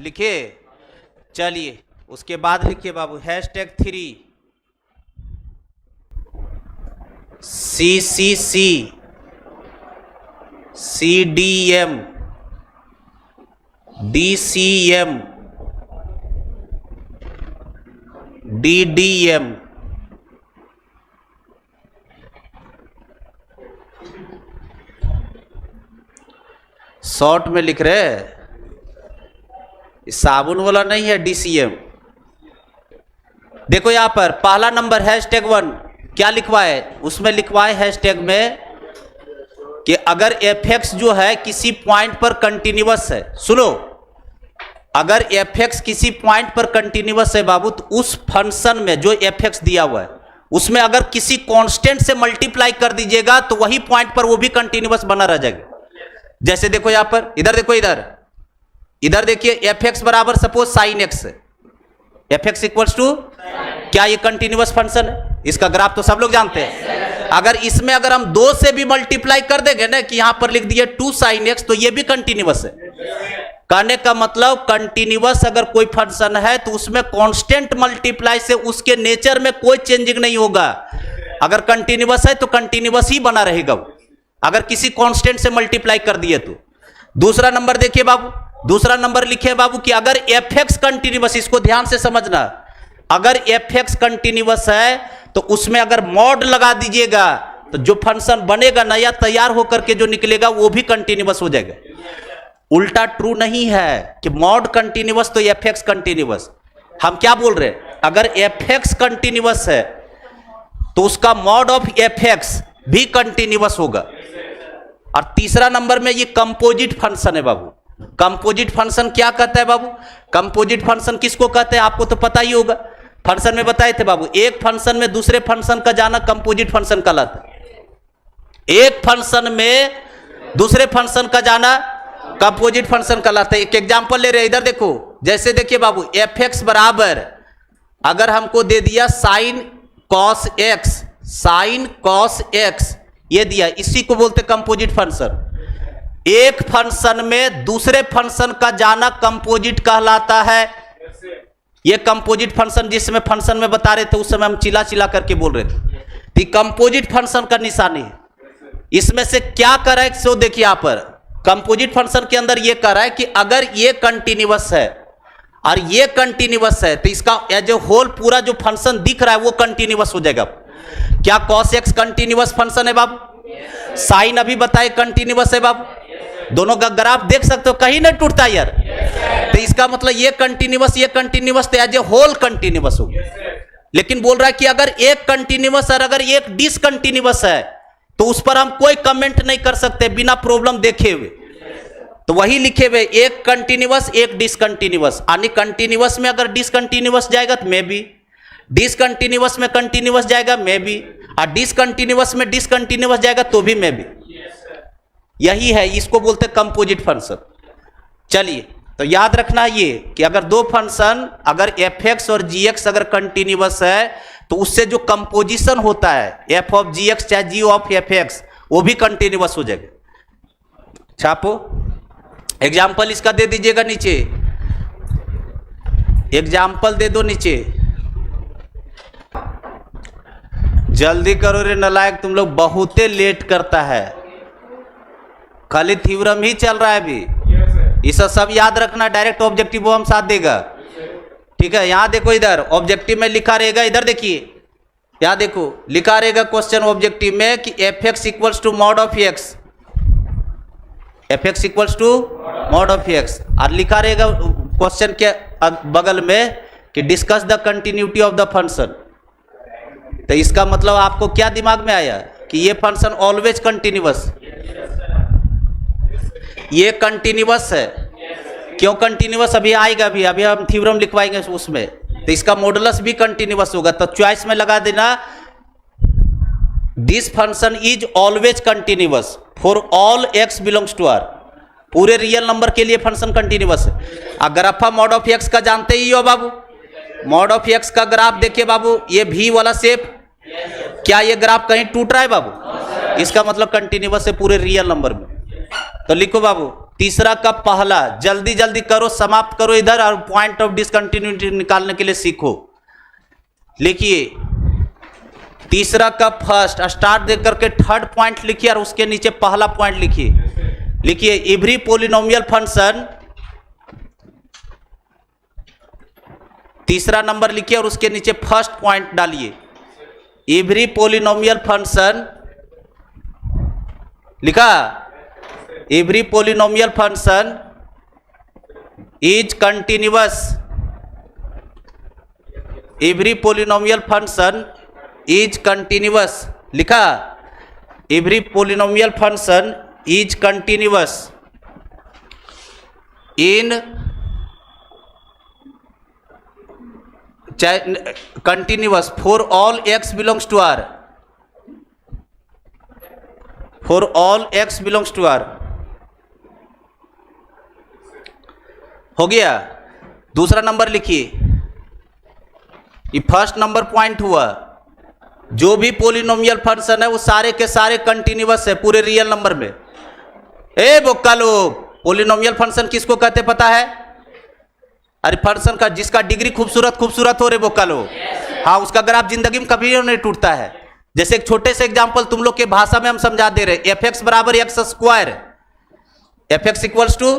लिखिए। चलिए उसके बाद लिखिए बाबू #3 CCC CDM DCM DDM short में लिख रहे हैं, साबुन वाला नहीं है DCM। देखो यहां पर पहला नंबर #1 क्या लिखवाए, उसमें लिखवाए हैशटैग में कि अगर fx जो है किसी पॉइंट पर कंटिन्यूअस है, सुनो, अगर fx किसी पॉइंट पर कंटिन्यूअस है बाबू, तो उस फंक्शन में जो fx दिया हुआ है उसमें अगर किसी कांस्टेंट से मल्टीप्लाई कर दीजिएगा तो वही पॉइंट पर वो भी कंटिन्यूअस बना रह जाएगा। जैसे देखो यहां पर, इधर देखो, इधर देखिए fx बराबर सपोज sin x है, fx इक्वल्स टू, क्या ये कंटिन्यूअस फंक्शन है? इसका ग्राफ तो सब लोग जानते हैं। अगर इसमें अगर हम 2 से भी मल्टीप्लाई कर देंगे ना, कि यहां पर लिख दिए 2 sin x, तो ये भी कंटिन्यूअस है। कहने का मतलब कंटिन्यूअस अगर कोई फंक्शन है तो उसमें कांस्टेंट मल्टीप्लाई से उसके नेचर में कोई चेंजिंग नहीं होगा। अगर कंटिन्यूअस है तो कंटिन्यूअस ही बना रहेगा वो, अगर किसी कांस्टेंट से मल्टीप्लाई कर दिए तो। दूसरा नंबर देखिए बाबू, दूसरा नंबर लिखे बाबू कि अगर fx कंटिन्यूअस, इसको ध्यान से समझना, अगर fx कंटिन्यूअस है तो उसमें अगर मॉड लगा दीजिएगा तो जो फंक्शन बनेगा नया तैयार होकर के जो निकलेगा वो भी कंटिन्यूअस हो जाएगा। उल्टा ट्रू नहीं है कि मॉड कंटिन्यूअस तो fx कंटिन्यूअस। हम क्या बोल रहे हैं, अगर fx कंटिन्यूअस है तो उसका मॉड ऑफ fx भी कंटिन्यूअस होगा। और तीसरा नंबर में ये कंपोजिट फंक्शन है बाबू। कंपोजिट फंक्शन क्या कहता है बाबू? कंपोजिट फंक्शन किसको कहते हैं आपको तो पता ही होगा, फंक्शन में बताए थे बाबू। एक फंक्शन में दूसरे फंक्शन का जाना कंपोजिट फंक्शन कहलाता है। एक फंक्शन में दूसरे फंक्शन का जाना कंपोजिट फंक्शन कहलाता है। एक एग्जांपल ले रहे हैं, इधर देखो, जैसे देखिए बाबू fx बराबर अगर हमको दे दिया sin cos x, ये दिया, इसी को बोलते कंपोजिट फंक्शन। एक फंक्शन में दूसरे फंक्शन का जाना कंपोजिट कहलाता है। ये कंपोजिट फंक्शन जिसमें फंक्शन में बता रहे थे उस समय हम चिल्ला चिल्ला करके बोल रहे थे, कंपोजिट फंक्शन का निशानी है। इसमें से क्या कर रहा है सो देखिए यहां पर कंपोजिट फंक्शन के अंदर ये कर रहा है कि अगर ये कंटिन्यूअस है और ये कंटिन्यूअस है तो इसका एज ए होल पूरा जो फंक्शन दिख रहा है वो कंटिन्यूअस हो जाएगा। क्या cos x कंटिन्यूअस फंक्शन है बाबू? साइन अभी बताए कंटिन्यूअस है बाबू। दोनों का ग्राफ देख सकते हो, कहीं नहीं टूटता यार। तो इसका मतलब ये कंटिन्यूअस तो एज ए होल कंटिन्यूअस होगा। लेकिन बोल रहा है कि अगर एक कंटिन्यूअस और अगर एक डिसकंटिन्यूअस है तो उस पर हम कोई कमेंट नहीं कर सकते बिना प्रॉब्लम देखे हुए। तो वही लिखे हुए, एक कंटिन्यूअस एक डिसकंटिन्यूअस, यानी कंटिन्यूअस में अगर डिसकंटिन्यूअस जाएगा तो मे बी, डिसकंटिन्यूअस में कंटिन्यूअस जाएगा मे बी, और डिसकंटिन्यूअस में डिसकंटिन्यूअस जाएगा तो भी मे बी। यही है, इसको बोलते हैं कंपोजिट फंक्शन। चलिए तो याद रखना ये कि अगर दो फंक्शन अगर fx और gx अगर कंटिन्यूअस है तो उससे जो कंपोजिशन होता है f ऑफ gx चाहे g ऑफ fx वो भी कंटिन्यूअस हो जाएगा। छापो, एग्जाम्पल इसका दे दीजिएगा नीचे, एग्जाम्पल दे दो नीचे। जल्दी करो रे नलायक, तुम लोग बहुते लेट करता है। खाली थ्योरम ही चल रहा है अभी। ये सब याद रखना, डायरेक्ट ऑब्जेक्टिव वो हम साथ देगा। ठीक है, यहां देखो, इधर ऑब्जेक्टिव में लिखा रहेगा, इधर देखिए, यहां देखो लिखा रहेगा क्वेश्चन ऑब्जेक्टिव में कि fx equals to mod of x, fx equals to mod of x, और लिखा रहेगा क्वेश्चन के बगल में कि discuss the continuity of the function. तो इसका मतलब आपको क्या दिमाग में आया कि ये फंक्शन ऑलवेज कंटिन्यूअस, ये कंटिन्यूअस है। क्यों कंटिन्यूअस? अभी आएगा, अभी हम थ्योरम लिखवाएंगे उसमें। तो इसका मॉडुलस भी कंटिन्यूअस होगा। तो चॉइस में लगा देना this function is always continuous for all x belongs to R. पूरे रियल नंबर के लिए फंक्शन कंटिन्यूअस है। अगर ग्राफ मॉड ऑफ एक्स का जानते ही हो बाबू, मॉड ऑफ एक्स का ग्राफ देखिए बाबू, ये भी वाला शेप, क्या ये ग्राफ कहीं टूट रहा है बाबू? इसका मतलब कंटिन्यूअस है पूरे रियल नंबर में। तो लिखो बाबू, तीसरा का पहला, जल्दी जल्दी करो, समाप्त करो इधर, और पॉइंट ऑफ डिसकंटिन्यूटी निकालने के लिए सीखो। लिखिए तीसरा का फर्स्ट, स्टार्ट देख करके थर्ड पॉइंट लिखिए और उसके नीचे पहला पॉइंट लिखिए। लिखिए एवरी पोलिनोमियल फंक्शन, तीसरा नंबर लिखिए और उसके नीचे फर्स्ट पॉइंट डालिए। एवरी पोलिनोमियल फंक्शन लिखा, every polynomial function is continuous, every polynomial function is continuous लिखा, every polynomial function is continuous in, continuous for all x belongs to are, for all x belongs to r. हो गया। दूसरा नंबर लिखिए, ये फर्स्ट नंबर पॉइंट हुआ, जो भी पोलिनोमियल फंक्शन है वो सारे के सारे कंटिन्यूअस है पूरे रियल नंबर में। ए बोका लोग, पोलिनोमियल फंक्शन किसको कहते पता है? अरे फंक्शन का जिसका डिग्री खूबसूरत खूबसूरत हो रे बोका लोग, हाँ, उसका ग्राफ जिंदगी में कभी नहीं टूटता है। जैसे एक छोटे से एग्जांपल तुम लोग के भाषा में हम समझा दे रहे, एफ एक्स बराबर X square, F x equals to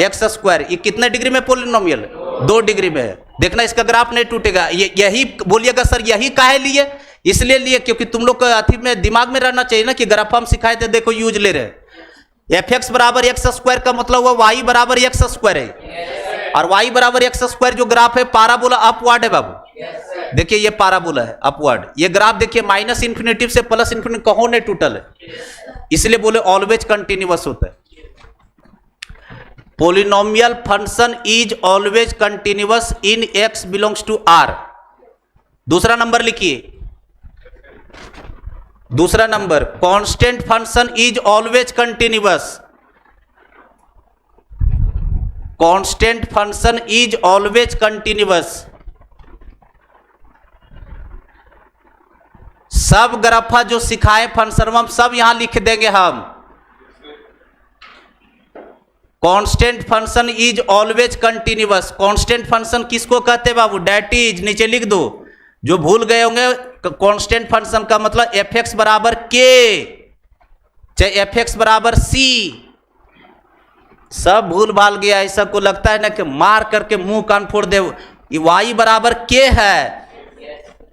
X square, ये कितने डिग्री में पोलिनोमियल? 2 डिग्री में है। देखना इसका ग्राफ नहीं टूटेगा। यही बोलिएगा सर, यही काहे लिए? इसलिए लिए क्योंकि तुम लोग का अथी में दिमाग में रहना चाहिए ना कि ग्राफ हम सिखाए थे, देखो यूज ले रहे। एफ एक्स बराबर एक्स स्क्वायर का मतलब हुआ वाई बराबर एक्स स्क्वायर है, और वाई बराबर एक्स स्क्वायर जो ग्राफ है पाराबोला अपवर्ड है बाबू। देखिए ये पाराबोला है अपवर्ड, ये ग्राफ देखिए माइनस इन्फिनिटिव से प्लस इन्फिनिटिव कहों नहीं टूटल है, इसलिए बोले ऑलवेज कंटिन्यूअस होता है। Polynomial function is always continuous in X belongs to R. दूसरा नंबर लिखिए, दूसरा number, constant function is always continuous, constant function is always continuous. सब ग्राफा जो सिखाए फंक्शन हम सब यहां लिख देंगे हम। Constant function is always continuous, constant function किसको कहते हैं बाबू? डेट इज, नीचे लिख दो, जो भूल गए होंगे कांस्टेंट फंक्शन का मतलब एफ एक्स बराबर के, चाहे एफ एक्स बराबर सी, सब भूल भाल गया। ऐसा को लगता है ना कि मार करके मुंह कान फोड़ दे। ये वाई बराबर के है,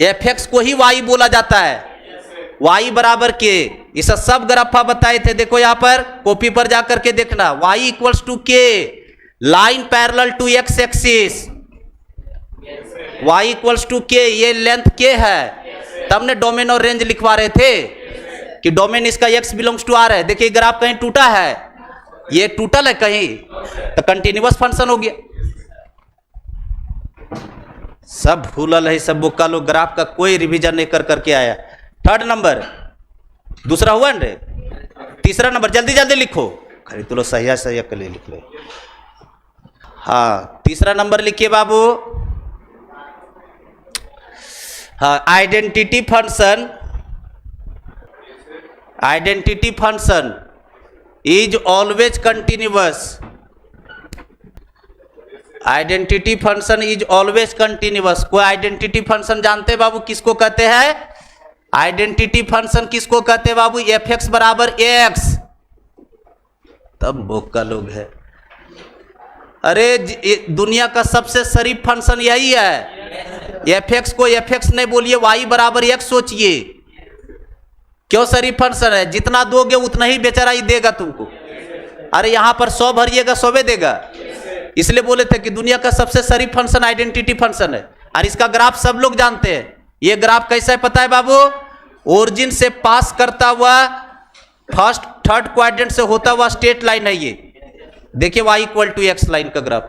एफ एक्स को ही वाई बोला जाता है, वाई बराबर के। इसे सब ग्राफा बताए थे, देखो यहां पर कॉपी पर जाकर के देखना, Y equals to K, line parallel to X axis, Y equals to K, ये लेंथ के है। तब ने डोमेन और रेंज लिखवा रहे थे कि डोमेन इसका एक्स बिलोंग्स टू आर है। देखिए ग्राफ कहीं टूटा है, ये टूटल है कहीं, तो कंटिन्यूअस फंक्शन हो गया। सब भूलल है, सब बुक्का लोग, ग्राफ का कोई रिवीजन नहीं कर करके आया। थर्ड नंबर, दूसरा हुआ ना रे, तीसरा नंबर जल्दी जल्दी लिखो, खरीद तो लो, सही सही के लिए लिख लो। हाँ तीसरा नंबर लिखिए बाबू। हाँ, identity function, identity function is always continuous, identity function is always continuous. कोई आइडेंटिटी फंक्शन जानते हैं बाबू किसको कहते हैं? आइडेंटिटी फंक्शन किसको कहते हैं बाबू? एफ एक्स बराबर एक्स। तब बोका लोग है, अरे दुनिया का सबसे शरीफ फंक्शन यही है। एफ एक्स को एफ एक्स नहीं बोलिए, वाई बराबर एक्स सोचिए। क्यों शरीफ फंक्शन है? जितना दोगे उतना ही बेचारा ही देगा तुमको। अरे यहां पर 100 भरिएगा 100 देगा, इसलिए बोले थे कि दुनिया का सबसे शरीफ फंक्शन आइडेंटिटी फंक्शन है। और इसका ग्राफ सब लोग जानते हैं। ये ग्राफ कैसा है पता है बाबू? ओरिजिन से पास करता हुआ फर्स्ट थर्ड क्वाड्रेंट से होता हुआ स्ट्रेट लाइन है। ये देखिए y equal to X line का ग्राफ,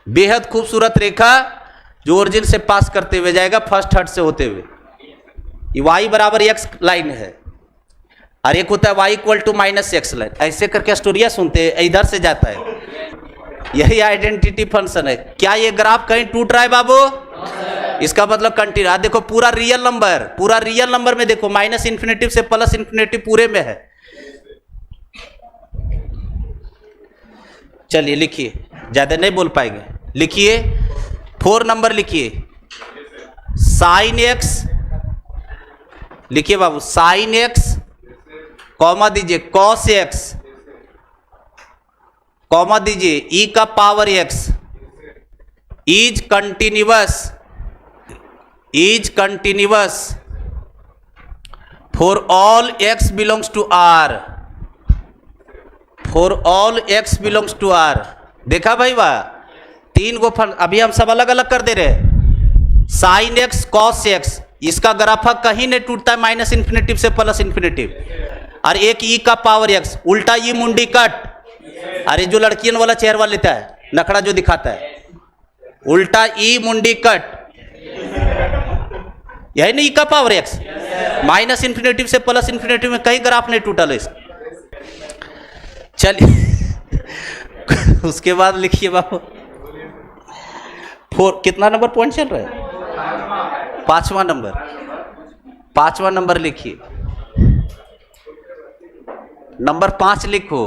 बेहद खूबसूरत रेखा जो ओरिजिन से पास करते हुए जाएगा फर्स्ट थर्ड से होते हुए। ये y बराबर x लाइन है, और एक होता है y equal to minus X line. ऐसे करके स्टोरिया सुनते हैं, इधर से जाता है। यही आइडेंटिटी फंक्शन है। क्या ये ग्राफ कहीं टूट रहा है बाबू? इसका मतलब कंटिन्यू। देखो पूरा रियल नंबर में देखो माइनस इन्फिनेटिव से प्लस इन्फिनेटिव पूरे में है। चलिए लिखिए, ज्यादा नहीं बोल पाएंगे। लिखिए 4 नंबर लिखिए, साइन एक्स, लिखिए बाबू साइन एक्स, कॉमा दीजिए कॉस एक्स, कॉमा दीजिए ई का power x is continuous for all x belongs to are, for all x belongs to R. देखा भाई वाह, 3 गो फंड अभी हम सब अलग अलग कर दे रहे हैं। साइन एक्स कॉस एक्स, इसका ग्राफा कहीं नहीं टूटता है माइनस इन्फिनेटिव से प्लस इन्फिनेटिव। और एक ई का पावर एक्स, उल्टा ई मुंडी कट, अरे जो लड़कियों वाला चेहरा लेता है, नखड़ा जो दिखाता है, उल्टा ई मुंडी कट, यही नहीं ई का पावर एक्स। माइनस इन्फिनेटिव से प्लस इन्फिनेटिव में कहीं ग्राफ नहीं टूटा है। चलिए उसके बाद लिखिए बाबू 4, कितना नंबर पॉइंट चल रहा है? 5वां नंबर लिखिए, नंबर 5 लिखो,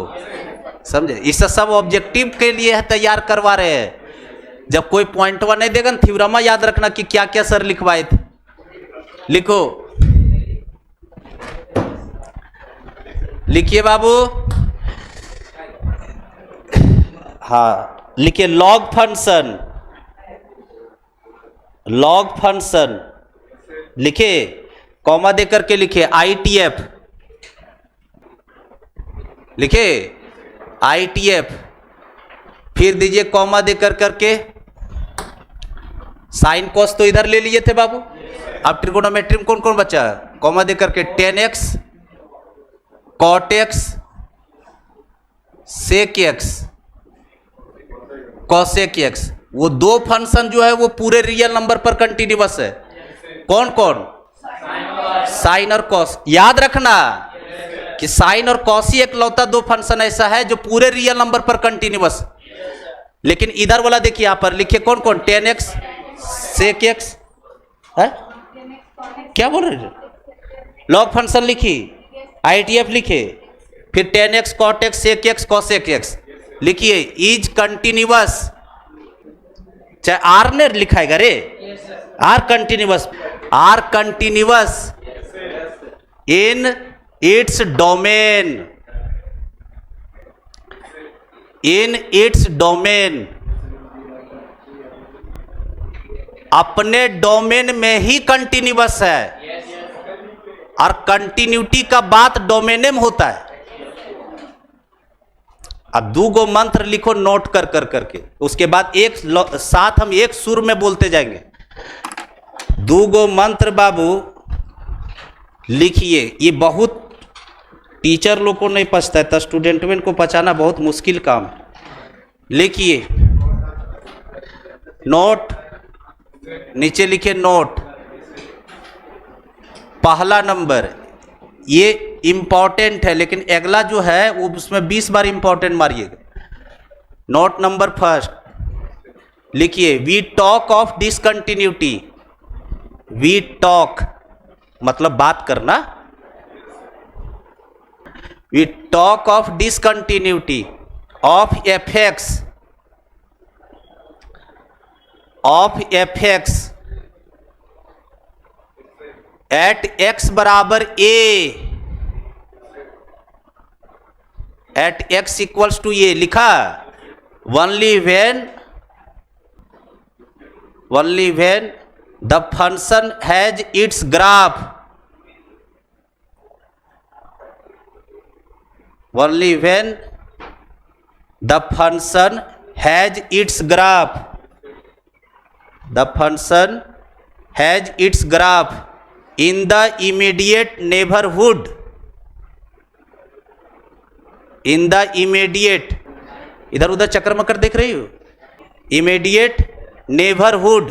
समझे? इससे सब ऑब्जेक्टिव के लिए है, तैयार करवा रहे हैं। जब कोई पॉइंट वन नहीं देगा, थ्योरम याद रखना कि क्या क्या सर लिखवाए थे। लिखो, लिखिए बाबू, हाँ लिखिए लॉग फंक्शन, लिखिए कॉमा दे करके लिखिए ITF, लिखिए ITF, फिर दीजिए कॉमा दे करके साइन कॉस तो इधर ले लिए थे बाबू। अब ट्रिगोनोमेट्री में कौन कौन बचा? कॉमा दे करके tan x cot x sec x cosec x। वो 2 फंक्शन जो है वो पूरे रियल नंबर पर कंटिन्यूअस है। कौन कौन? साइन और कॉस। याद रखना कि साइन और कॉस ही एकलौता 2 फंक्शन ऐसा है जो पूरे रियल नंबर पर कंटिन्यूअस। लेकिन इधर वाला देखिए, यहां पर लिखिए कौन कौन? tan x sec x है, क्या बोल रहे हैं? लॉग फंक्शन लिखी, ITF लिखे, फिर tan x cot x sec x cosec x लिखिए इज कंटिन्यूअस। चाहे आर ने लिखाएगा रे, R continuous in its domain, अपने डोमेन में ही कंटिन्यूअस है। और कंटिन्यूटी का बात डोमेन में होता है। अब 2 गो मंत्र लिखो नोट कर करके, उसके बाद एक साथ हम एक सुर में बोलते जाएंगे। 2 गो मंत्र बाबू लिखिए। ये बहुत टीचर लोग को नहीं पचता है, तो स्टूडेंट में को पचाना बहुत मुश्किल काम है। लिखिए नोट, नीचे लिखिए नोट। पहला नंबर ये इंपॉर्टेंट है, लेकिन अगला जो है वो उसमें 20 बार इंपॉर्टेंट मारिएगा। नोट नंबर फर्स्ट लिखिए, we talk of discontinuity. We talk मतलब बात करना। We talk of discontinuity of f x at x बराबर a, at x equals to a लिखा। Only when the function has its graph, only when the function has its graph, the function has its graph in the immediate neighborhood, in the immediate, इधर उधर चक्कर मकर देख रही हो, immediate neighborhood।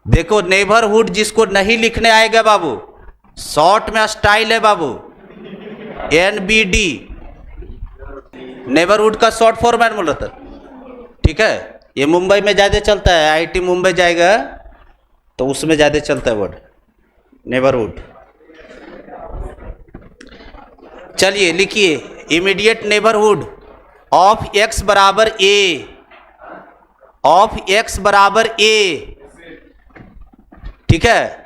देखो नेबरहुड जिसको नहीं लिखने आएगा बाबू, शॉर्ट में स्टाइल है बाबू, NBD, नेबरहुड का शॉर्ट फॉर्मेट बोल रहा था। ठीक है, ये मुंबई में ज़्यादा चलता है, IIT मुंबई जाएगा तो उसमें ज़्यादा चलता है वर्ड नेबरहुड। चलिए लिखिए, इमीडिएट नेबरहुड ऑफ x बराबर a, ऑफ x बराबर a। ठीक है,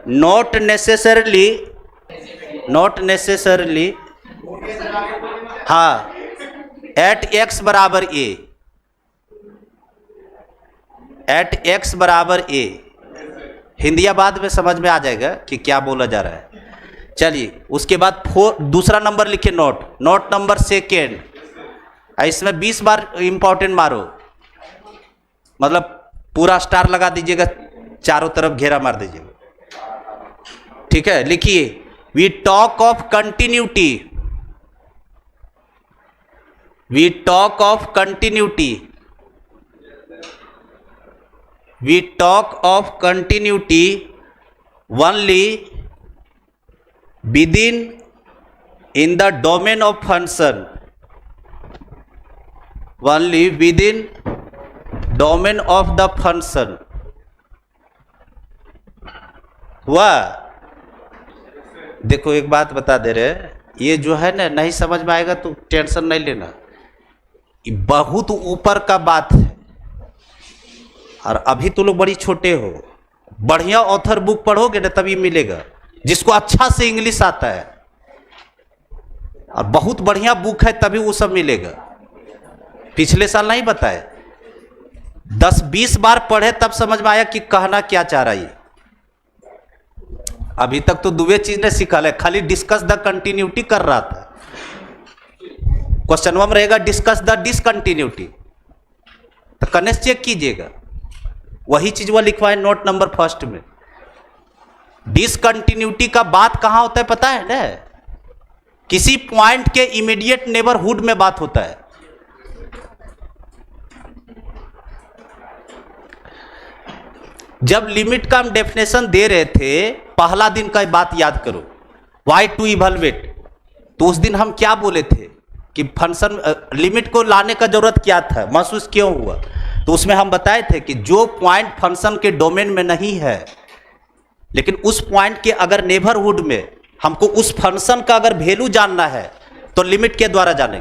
नॉट नेसेसरली, हाँ, एट x बराबर a, एट x बराबर a। हिंदिया बाद में समझ में आ जाएगा कि क्या बोला जा रहा है। चलिए उसके बाद दूसरा नंबर लिखिए, नोट नंबर सेकेंड। इसमें 20 बार इंपॉर्टेंट मारो, मतलब पूरा स्टार लगा दीजिएगा, चारों तरफ घेरा मार दीजिएगा। ठीक है, लिखिए, we talk of continuity, we talk of continuity, we talk of continuity only within in the domain of function, only within domain of the function। हुआ? देखो एक बात बता दे रहे हैं, ये जो है ना, नहीं समझ में आएगा तो टेंशन नहीं लेना, ये बहुत ऊपर का बात है। और अभी तो लोग बड़ी छोटे हो, बढ़िया ऑथर बुक पढ़ोगे ना तभी मिलेगा, जिसको अच्छा से इंग्लिश आता है और बहुत बढ़िया बुक है तभी वो सब मिलेगा। पिछले साल नहीं बताए, 10-20 बार पढ़े तब समझ में आया कि कहना क्या चाह रहा है। अभी तक तो दुबे चीज ने सीखा है, खाली डिस्कस द कंटिन्यूटी कर रहा था। क्वेश्चन में रहेगा डिस्कस द डिसकंटिन्यूटी, तो कनेक्ट चेक कीजिएगा, वही चीज वो लिखवाए नोट नंबर फर्स्ट में। डिसकंटिन्यूटी का बात कहां होता है पता है ना? किसी पॉइंट के इमीडिएट नेबरहुड में बात होता है। जब लिमिट का हम डेफिनेशन दे रहे थे, पहला दिन का बात याद करो, वाई टू इवैल्यूएट, तो उस दिन हम क्या बोले थे कि फंक्शन लिमिट को लाने का जरूरत क्या था, महसूस क्यों हुआ? तो उसमें हम बताए थे कि जो पॉइंट फंक्शन के डोमेन में नहीं है, लेकिन उस पॉइंट के अगर नेबरहुड में हमको उस फंक्शन का अगर वैल्यू जानना है तो लिमिट के द्वारा जाने।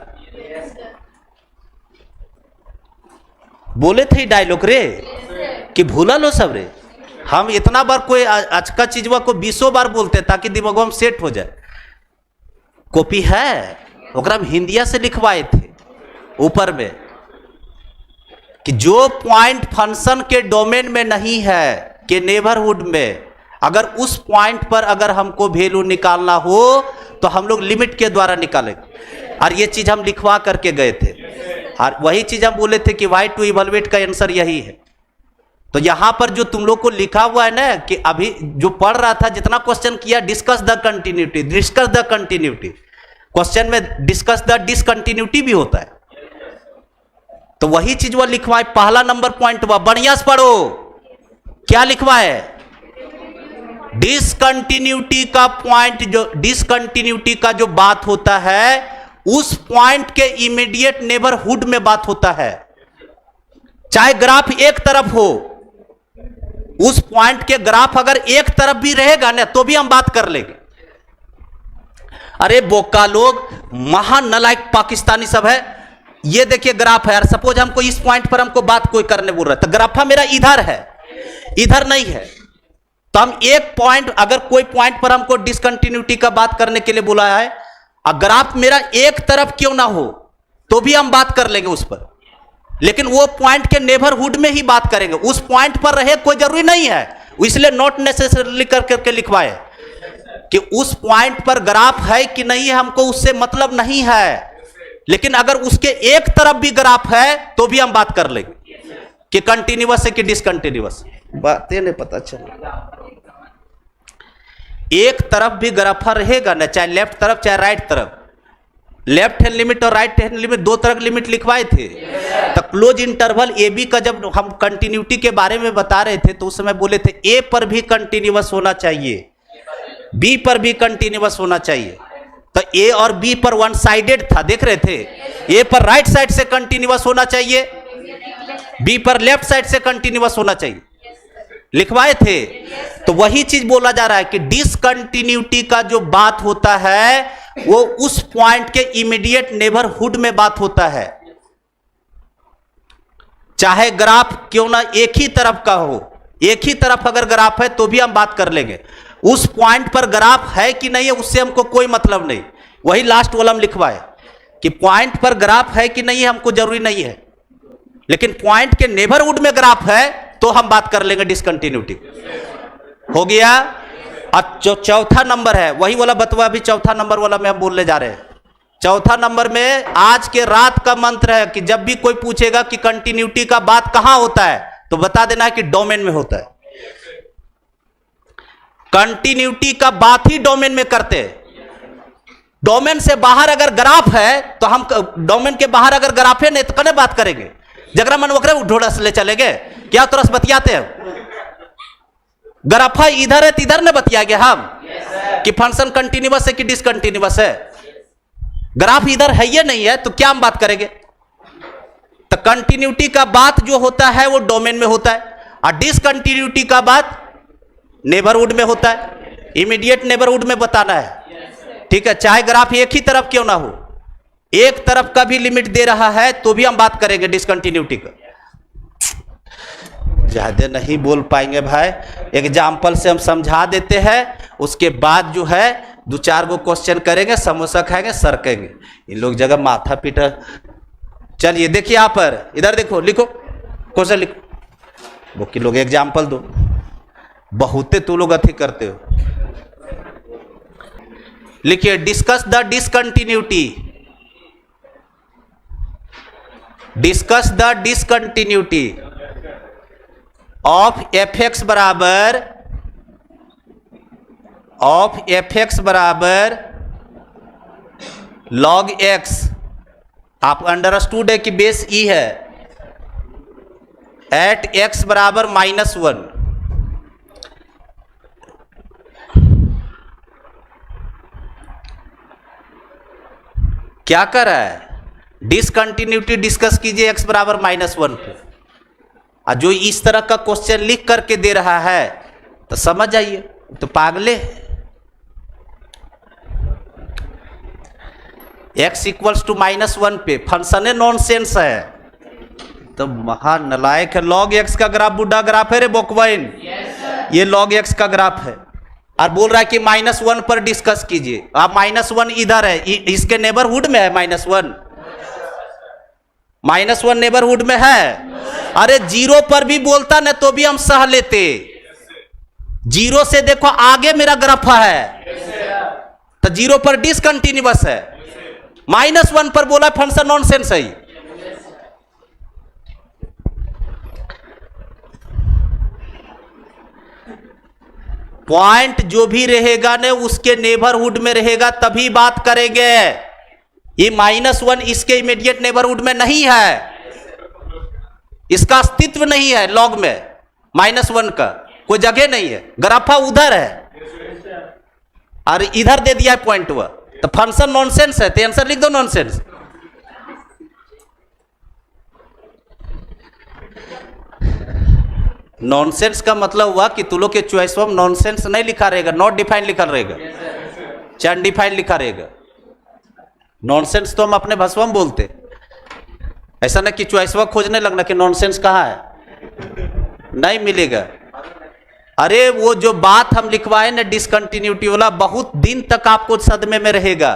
बोले थे डायलॉग रे कि भूला लो सब रे। हम इतना बार कोई आज का चीजवा को 20 बार बोलते ताकि दिमाग में सेट हो जाए। कॉपी है, ओकरा हम हिंदिया से लिखवाए थे ऊपर में कि जो पॉइंट फंक्शन के डोमेन में नहीं है, के नेबरहुड में, अगर उस पॉइंट पर अगर हमको वैल्यू निकालना हो तो हम लोग लिमिट के द्वारा निकालेंगे। और ये चीज हम लिखवा करके गए थे, और वही चीज हम बोले थे कि वाई टू इवैल्यूएट का आंसर यही है। तो यहां पर जो तुम लोग को लिखा हुआ है ना, कि अभी जो पढ़ रहा था, जितना क्वेश्चन किया, discuss the continuity, discuss the continuity, question में डिस्कस द डिसकंटिन्यूटी भी होता है। तो वही चीज वो लिखवाए, पहला नंबर पॉइंट हुआ, बढ़िया से पढ़ो, क्या लिखवाए? डिसकंटिन्यूटी का पॉइंट, जो डिसकंटिन्यूटी का जो बात होता है, उस पॉइंट के इमीडिएट नेबरहुड में बात होता है। चाहे ग्राफ एक तरफ हो, उस पॉइंट के ग्राफ अगर एक तरफ भी रहेगा ना तो भी हम बात कर लेंगे। अरे बोका लोग, महान नलायक पाकिस्तानी सब है। ये देखिए ग्राफ है यार, सपोज हमको इस पॉइंट पर हमको बात कोई करने बोल रहा है, तो ग्राफा मेरा इधर है, इधर नहीं है, तो हम एक पॉइंट, अगर कोई पॉइंट पर हमको डिसकंटिन्यूटी का बात करने के लिए बुलाया है, और ग्राफ मेरा एक तरफ क्यों ना हो तो भी हम बात कर लेंगे उस पर, लेकिन वो पॉइंट के नेबरहुड में ही बात करेंगे। उस पॉइंट पर रहे कोई जरूरी नहीं है, इसलिए नॉट नेसेसरली करके लिखवाए कि उस पॉइंट पर ग्राफ है कि नहीं है हमको उससे मतलब नहीं है, लेकिन अगर उसके एक तरफ भी ग्राफ है तो भी हम बात कर लेंगे कि कंटिन्यूअस है कि डिसकंटिन्यूअस। बातें नहीं पता चल, एक तरफ भी ग्राफा रहेगा ना, चाहे लेफ्ट तरफ चाहे राइट तरफ, लेफ्ट हैंड लिमिट और राइट हैंड लिमिट दो तरह की लिमिट लिखवाए थे। तो क्लोज इंटरवल ए बी का जब हम कंटिन्यूटी के बारे में बता रहे थे तो उस समय बोले थे ए पर भी कंटिन्यूअस होना चाहिए, बी पर भी कंटिन्यूअस होना चाहिए। तो ए और बी पर वन साइडेड था, देख रहे थे, ए पर राइट साइड से कंटिन्यूअस होना चाहिए, बी पर लेफ्ट साइड से कंटिन्यूअस होना चाहिए, लिखवाए थे। तो वही चीज बोला जा रहा है कि डिसकंटिन्यूटी का जो बात होता है वो उस पॉइंट के इमीडिएट नेबरहुड में बात होता है, चाहे ग्राफ क्यों ना एक ही तरफ का हो, एक ही तरफ अगर ग्राफ है तो भी हम बात कर लेंगे। उस पॉइंट पर ग्राफ है कि नहीं है उससे हमको कोई मतलब नहीं, वही लास्ट वाला हम लिखवाए कि पॉइंट पर ग्राफ है कि नहीं है हमको जरूरी नहीं है, लेकिन पॉइंट के नेबरहुड में ग्राफ है तो हम बात कर लेंगे डिसकंटिन्यूटी। हो गया। अब जो चौथा नंबर है वही वाला बतवा, अभी चौथा नंबर वाला में हम बोलने जा रहे हैं। चौथा नंबर में आज के रात का मंत्र है कि जब भी कोई पूछेगा कि कंटिन्यूटी का बात कहां होता है तो बता देना है कि डोमेन में होता है। कंटिन्यूटी का बात ही डोमेन में करते हैं। डोमेन से बाहर अगर ग्राफ है तो हम डोमेन के बाहर अगर ग्राफ है नहीं तो कने बात करेंगे, जगरा मन वकरे ढोड़स ले चलेंगे क्या तुरस बतियाते हैं। ग्राफा इधर है तो इधर ने बतिया गया हम कि फंक्शन कंटिन्यूअस है कि डिसकंटिन्यूअस है, ग्राफ इधर है ये नहीं है तो क्या हम बात करेंगे। तो कंटिन्यूटी का बात जो होता है वो डोमेन में होता है और डिसकंटिन्यूटी का बात नेबरहुड में होता है, इमीडिएट नेबरहुड में बताना है। ठीक है, चाहे ग्राफ एक ही तरफ क्यों ना हो, एक तरफ का भी लिमिट दे रहा है तो भी हम बात करेंगे डिसकंटिन्यूटी का। ज्यादा नहीं बोल पाएंगे भाई, एग्जाम्पल से हम समझा देते हैं, उसके बाद जो है दो चार गो क्वेश्चन करेंगे, समोसा खाएंगे, सरकेंगे। इन लोग जगह माथा पीटा। चलिए देखिए यहाँ पर, इधर देखो, लिखो क्वेश्चन लिखो, वो कि लोग एग्जाम्पल दो, बहुते तू लोग अथी करते हो। लिखिए discuss the discontinuity, discuss the discontinuity of f x बराबर लॉग एक्स। आप अंडरस्टूड है कि बेस ई है एट एक्स बराबर -1। क्या कर रहा है, डिसकंटिन्यूटी डिस्कस कीजिए एक्स बराबर -1 पे। और जो इस तरह का क्वेश्चन लिख करके दे रहा है तो समझ जाइए तो पागले। x इक्वल्स टू -1 पे फंक्शन नॉनसेंस है तो महा नलायक है। लॉग एक्स का ग्राफ बुढ़ा ग्राफ है रे बोकवाइन, ये लॉग एक्स का ग्राफ है और बोल रहा है कि -1 पर डिस्कस कीजिए। आप -1 इधर है, इसके नेबरहुड में है -1, -1 नेबरहुड में है। अरे 0 पर भी बोलता ना तो भी हम सह लेते, 0 से देखो आगे मेरा ग्राफ है तो 0 पर डिसकंटिन्यूअस है, -1 पर बोला फंक्शन नॉनसेंस है। पॉइंट जो भी रहेगा ना उसके नेबरहुड में रहेगा तभी बात करेंगे। ये -1 इसके इमीडिएट नेबरहुड में नहीं है, इसका अस्तित्व नहीं है लॉग में, -1 का कोई जगह नहीं है, ग्राफा उधर है और इधर दे दिया है पॉइंट वह, तो फंक्शन नॉनसेंस है। तो आंसर लिख दो नॉनसेंस। नॉनसेंस का मतलब हुआ कि तू लोग के चॉइस में नॉनसेंस नहीं लिखा रहेगा, नॉट डिफाइंड लिखा रहेगा, चाहे अनडिफाइंड लिखा रहेगा। नॉनसेंस तो हम अपने भाषा में बोलते, ऐसा ना कि चॉइस खोजने लगना कि नॉनसेंस कहाँ है, नहीं मिलेगा। अरे वो जो बात हम लिखवाए ना डिसकंटिन्यूटी वाला, बहुत दिन तक आपको सदमे में रहेगा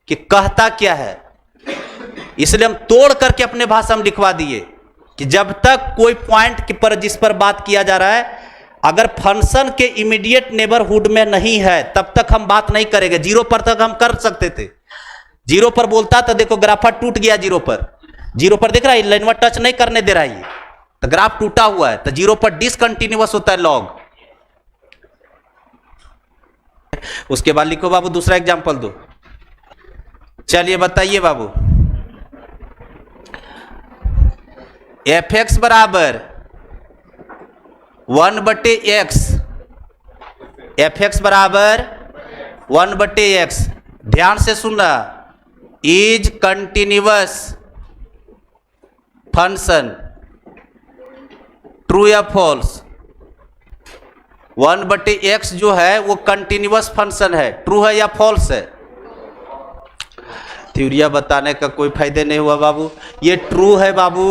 कि कहता क्या है, इसलिए हम तोड़ करके अपने भाषा में लिखवा दिए कि जब तक कोई पॉइंट पर जिस पर बात किया जा रहा है अगर फंक्शन के इमीडिएट नेबरहुड में नहीं है तब तक हम बात नहीं करेंगे। 0 पर तक हम कर सकते थे, 0 पर बोलता तो देखो ग्राफा टूट गया, 0 पर देख रहा है लाइन में टच नहीं करने दे रहा है, तो ग्राफ टूटा हुआ है, तो 0 पर डिसकंटिन्यूअस होता है लॉग। उसके बाद लिखो बाबू दूसरा एग्जांपल दो। चलिए बताइए बाबू, एफ एक्स बराबर 1/x, एफ एक्स बराबर 1/x, ध्यान से सुनना, इज कंटिन्यूअस फंक्शन, ट्रू या फॉल्स। 1/x जो है वो कंटिन्यूअस फंक्शन है, ट्रू है या फॉल्स है? थ्योरिया बताने का कोई फायदे नहीं हुआ बाबू, ये ट्रू है बाबू।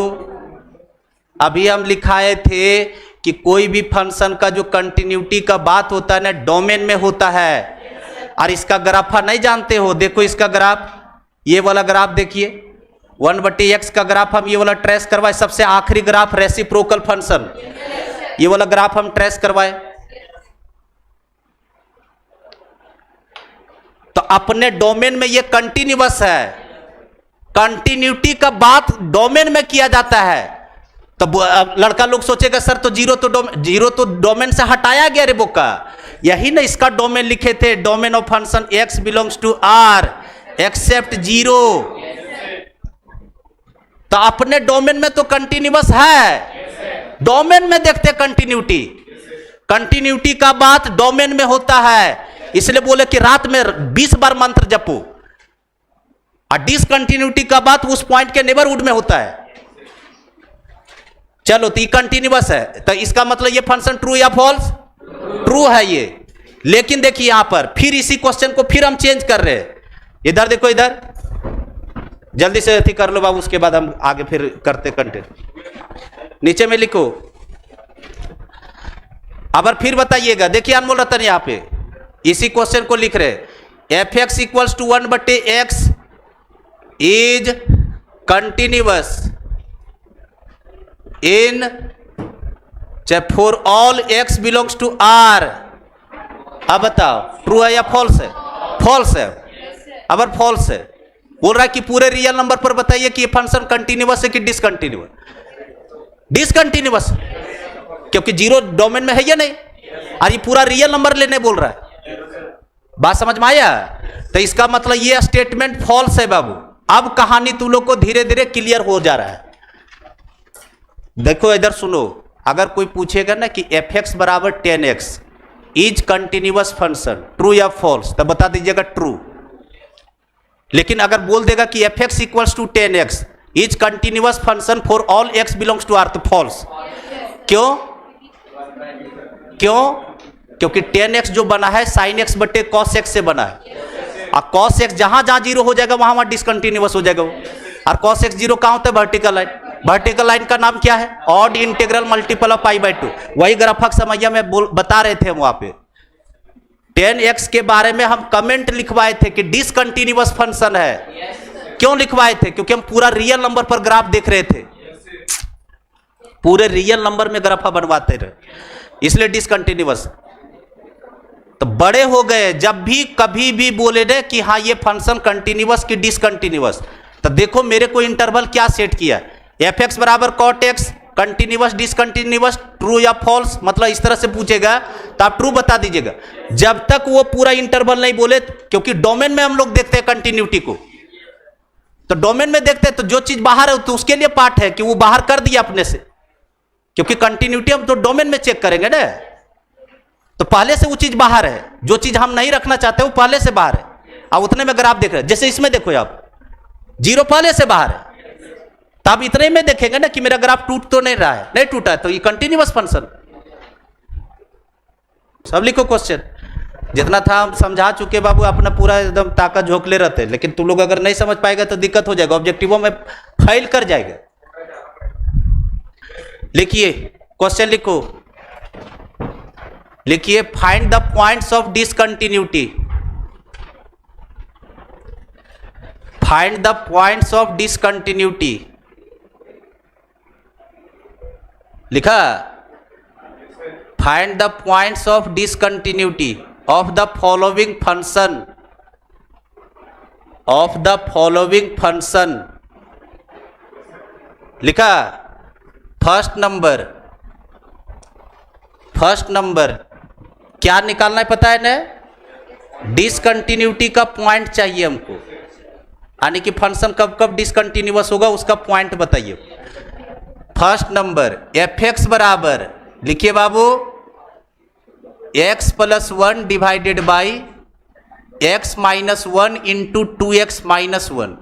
अभी हम लिखाए थे कि कोई भी फंक्शन का जो कंटिन्यूटी का बात होता है ना, डोमेन में होता है। और इसका ग्राफा नहीं जानते हो, देखो इसका ग्राफ, ये वाला ग्राफ देखिए, 1/x का ग्राफ हम ये वाला ट्रेस करवाए, सबसे आखिरी ग्राफ रेसिप्रोकल फंक्शन, ये वाला ग्राफ हम ट्रेस करवाए। तो अपने डोमेन में ये कंटिन्यूअस है, कंटिन्यूटी का बात डोमेन में किया जाता है। तो लड़का लोग सोचेगा सर तो जीरो तो डोमेन से हटाया गया रे बोका, यही ना इसका डोमेन लिखे थे, domain of function x belongs to r except 0। तो अपने डोमेन में तो कंटिन्यूअस है, डोमेन में देखते कंटिन्यूटी, कंटिन्यूटी का बात डोमेन में होता है। इसलिए बोले कि रात में 20 बार मंत्र जपो, और डिसकंटिन्यूटी का बात उस पॉइंट के नेबरहुड में होता है। चलो तो ये कंटिन्यूअस है, तो इसका मतलब ये फंक्शन ट्रू या फॉल्स? ट्रू है ये। लेकिन देखिए यहां पर फिर इसी क्वेश्चन को फिर हम चेंज कर रहे हैं। इधर देखो, इधर जल्दी से अथी कर लो बाबू, उसके बाद हम आगे फिर करते कंटेंट। नीचे में लिखो, अब फिर बताइएगा। देखिए अनमोल रतन यहां पे इसी क्वेश्चन को लिख रहे, f(x) equals to 1/x is continuous in for all x belongs to r। अब बताओ ट्रू है या फॉल्स है? फॉल्स है। अब फॉल्स है, बोल रहा है कि पूरे रियल नंबर पर बताइए कि ये फंक्शन कंटिन्यूअस है कि डिसकंटिन्यूअस? डिसकंटिन्यूअस, क्योंकि 0 डोमेन में है या नहीं, और ये पूरा रियल नंबर लेने बोल रहा है। बात समझ में आया? तो इसका मतलब ये स्टेटमेंट फॉल्स है बाबू। अब कहानी तुम लोग को धीरे धीरे क्लियर हो जा रहा है। देखो इधर सुनो, अगर कोई पूछेगा ना कि f(x) बराबर 10x is continuous function, true या फॉल्स, तो बता दीजिएगा ट्रू। लेकिन अगर बोल देगा कि f(x) equals to 10x is continuous function for all x belongs to r, तो फॉल्स। क्यों? क्यों? क्योंकि 10x जो बना है sin x बटे cos x से बना है, और cos x जहां जहां 0 हो जाएगा वहां वहां डिसकंटिन्यूअस हो जाएगा वो। और cos x 0 कहां होता है? Vertical line. वर्टिकल लाइन का नाम क्या है? Odd integral multiple of π/2। वही ग्राफक समैया में बता रहे थे वहां पे। 10x के बारे में हम कमेंट लिखवाए थे कि डिसकंटिन्यूअस फंक्शन है। क्यों लिखवाए थे? क्योंकि हम पूरा रियल नंबर पर ग्राफ देख रहे थे, पूरे रियल नंबर में ग्राफा बनवाते रहे, इसलिए डिसकंटिन्यूअस। तो बड़े हो गए, जब भी कभी भी बोले ना कि हाँ ये फंक्शन कंटिन्यूअस की डिसकंटिन्यूअस, तो देखो मेरे को इंटरवल क्या सेट किया, f(x) बराबर cot x, continuous discontinuous, true या फॉल्स। मतलब इस तरह से पूछेगा तो आप ट्रू बता दीजिएगा, जब तक वो पूरा इंटरवल नहीं बोले। क्योंकि डोमेन में हम लोग देखते हैं कंटिन्यूटी को, तो डोमेन में देखते हैं तो जो चीज बाहर है तो उसके लिए पार्ट है कि वो बाहर कर दिया अपने से, क्योंकि कंटिन्यूटी हम तो डोमेन में चेक करेंगे ना। तो पहले से वो चीज बाहर है, जो चीज हम नहीं रखना चाहते वो पहले से बाहर है। अब उतने में अगर आप देख रहे हैं, जैसे इसमें देखो आप 0 पहले से बाहर है, तो आप इतने में देखेंगे ना कि मेरा ग्राफ टूट तो नहीं रहा है, नहीं टूटा है, तो ये कंटिन्यूअस फंक्शन। सब लिखो क्वेश्चन, जितना था हम समझा चुके बाबू, अपना पूरा एकदम ताकत झोंकले रहते। लेकिन तुम लोग अगर नहीं समझ पाएगा तो दिक्कत हो जाएगा, ऑब्जेक्टिवों में फेल कर जाएगा। लिखिए क्वेश्चन, लिखो, लिखिए find the points of discontinuity. Find the points of discontinuity. लिखा, find the points of discontinuity of the following function, of the following function. लिखा, फर्स्ट नंबर, फर्स्ट नंबर क्या निकालना है पता है ना? डिसकंटिन्यूटी का पॉइंट चाहिए हमको, यानी कि फंक्शन कब कब डिसकंटिन्यूअस होगा उसका पॉइंट बताइए। फर्स्ट नंबर f(x) बराबर, लिखिए बाबू, x + 1 divided by x minus 1 into 2x minus 1।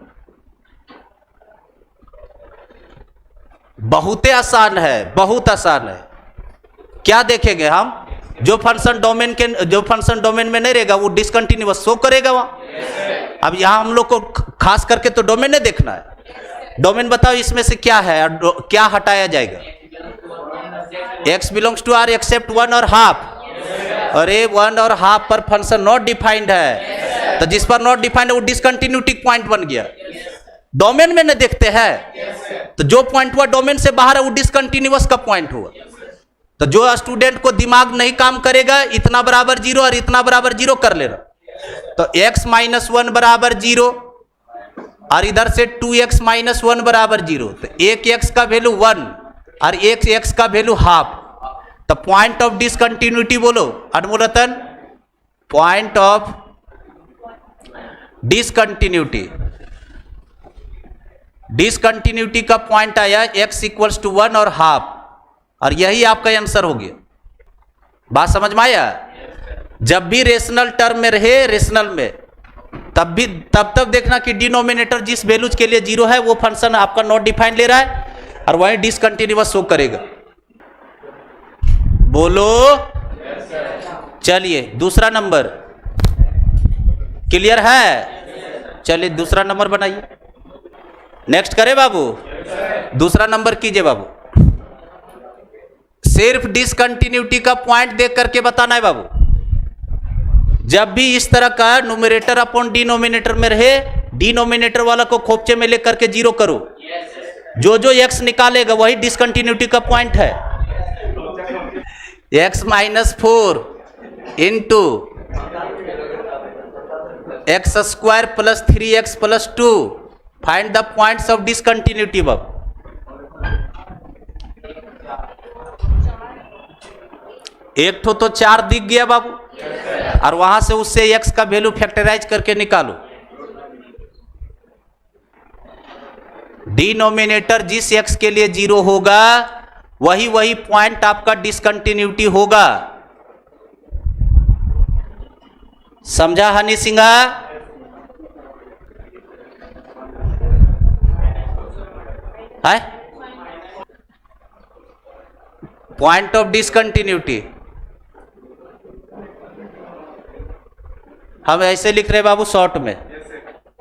बहुत आसान है, बहुत आसान है। क्या देखेंगे हम, जो फंक्शन डोमेन में नहीं रहेगा वो डिसकंटिन्यूअस शो करेगा वहां। अब यहां हम लोग को खास करके तो डोमेन नहीं देखना है। डोमेन बताओ इसमें से क्या है और क्या हटाया जाएगा। x belongs to R except 1 और हाफ। अरे 1 और हाफ पर फंक्शन नॉट डिफाइंड है, तो जिस पर नॉट डिफाइंड है वो डिसकंटिन्यूटी पॉइंट बन गया। डोमेन में न देखते हैं तो जो पॉइंट हुआ डोमेन से बाहर है वो डिसकंटिन्यूअस का पॉइंट हुआ। तो जो स्टूडेंट को दिमाग नहीं काम करेगा, इतना बराबर 0 और इतना बराबर 0 कर लेना। तो x माइनस 1 बराबर 0 और इधर से 2x माइनस 1 बराबर 0। तो एक x का वैल्यू 1 और एक x का वैल्यू हाफ। तो पॉइंट ऑफ डिसकंटिन्यूटी बोलो अनमोल रतन, पॉइंट ऑफ डिसकंटिन्यूटी। डिसकंटिन्यूटी का पॉइंट आया x इक्वल्स टू 1 और हाफ, और यही आपका आंसर हो गया। बात समझ में आया। जब भी रेशनल टर्म में रहे, रेशनल में, तब देखना कि डिनोमिनेटर जिस वैल्यूज के लिए 0 है वो फंक्शन आपका नॉट डिफाइंड ले रहा है और वही डिसकंटिन्यूअस शो करेगा। बोलो। चलिए दूसरा नंबर क्लियर है। चलिए दूसरा नंबर बनाइए। नेक्स्ट करें बाबू, दूसरा नंबर कीजिए बाबू। सिर्फ डिसकंटिन्यूटी का पॉइंट देख करके बताना है बाबू। जब भी इस तरह का न्यूमरेटर अपॉन डिनोमिनेटर में रहे, डिनोमिनेटर वाला को खोपचे में लेकर के 0 करो। जो जो x निकालेगा वही डिसकंटिन्यूटी का पॉइंट है। x minus 4 into x square plus 3x plus 2, find the points of discontinuity बाबू। एक तो 4 दिख गया बाबू, और वहां से उससे x का वैल्यू फैक्टराइज करके निकालो। डिनोमिनेटर जिस x के लिए 0 होगा वही पॉइंट आपका डिसकंटिन्यूटी होगा। समझा हनी सिंहा? है पॉइंट ऑफ डिसकंटिन्यूटी हम ऐसे लिख रहे बाबू शॉर्ट में।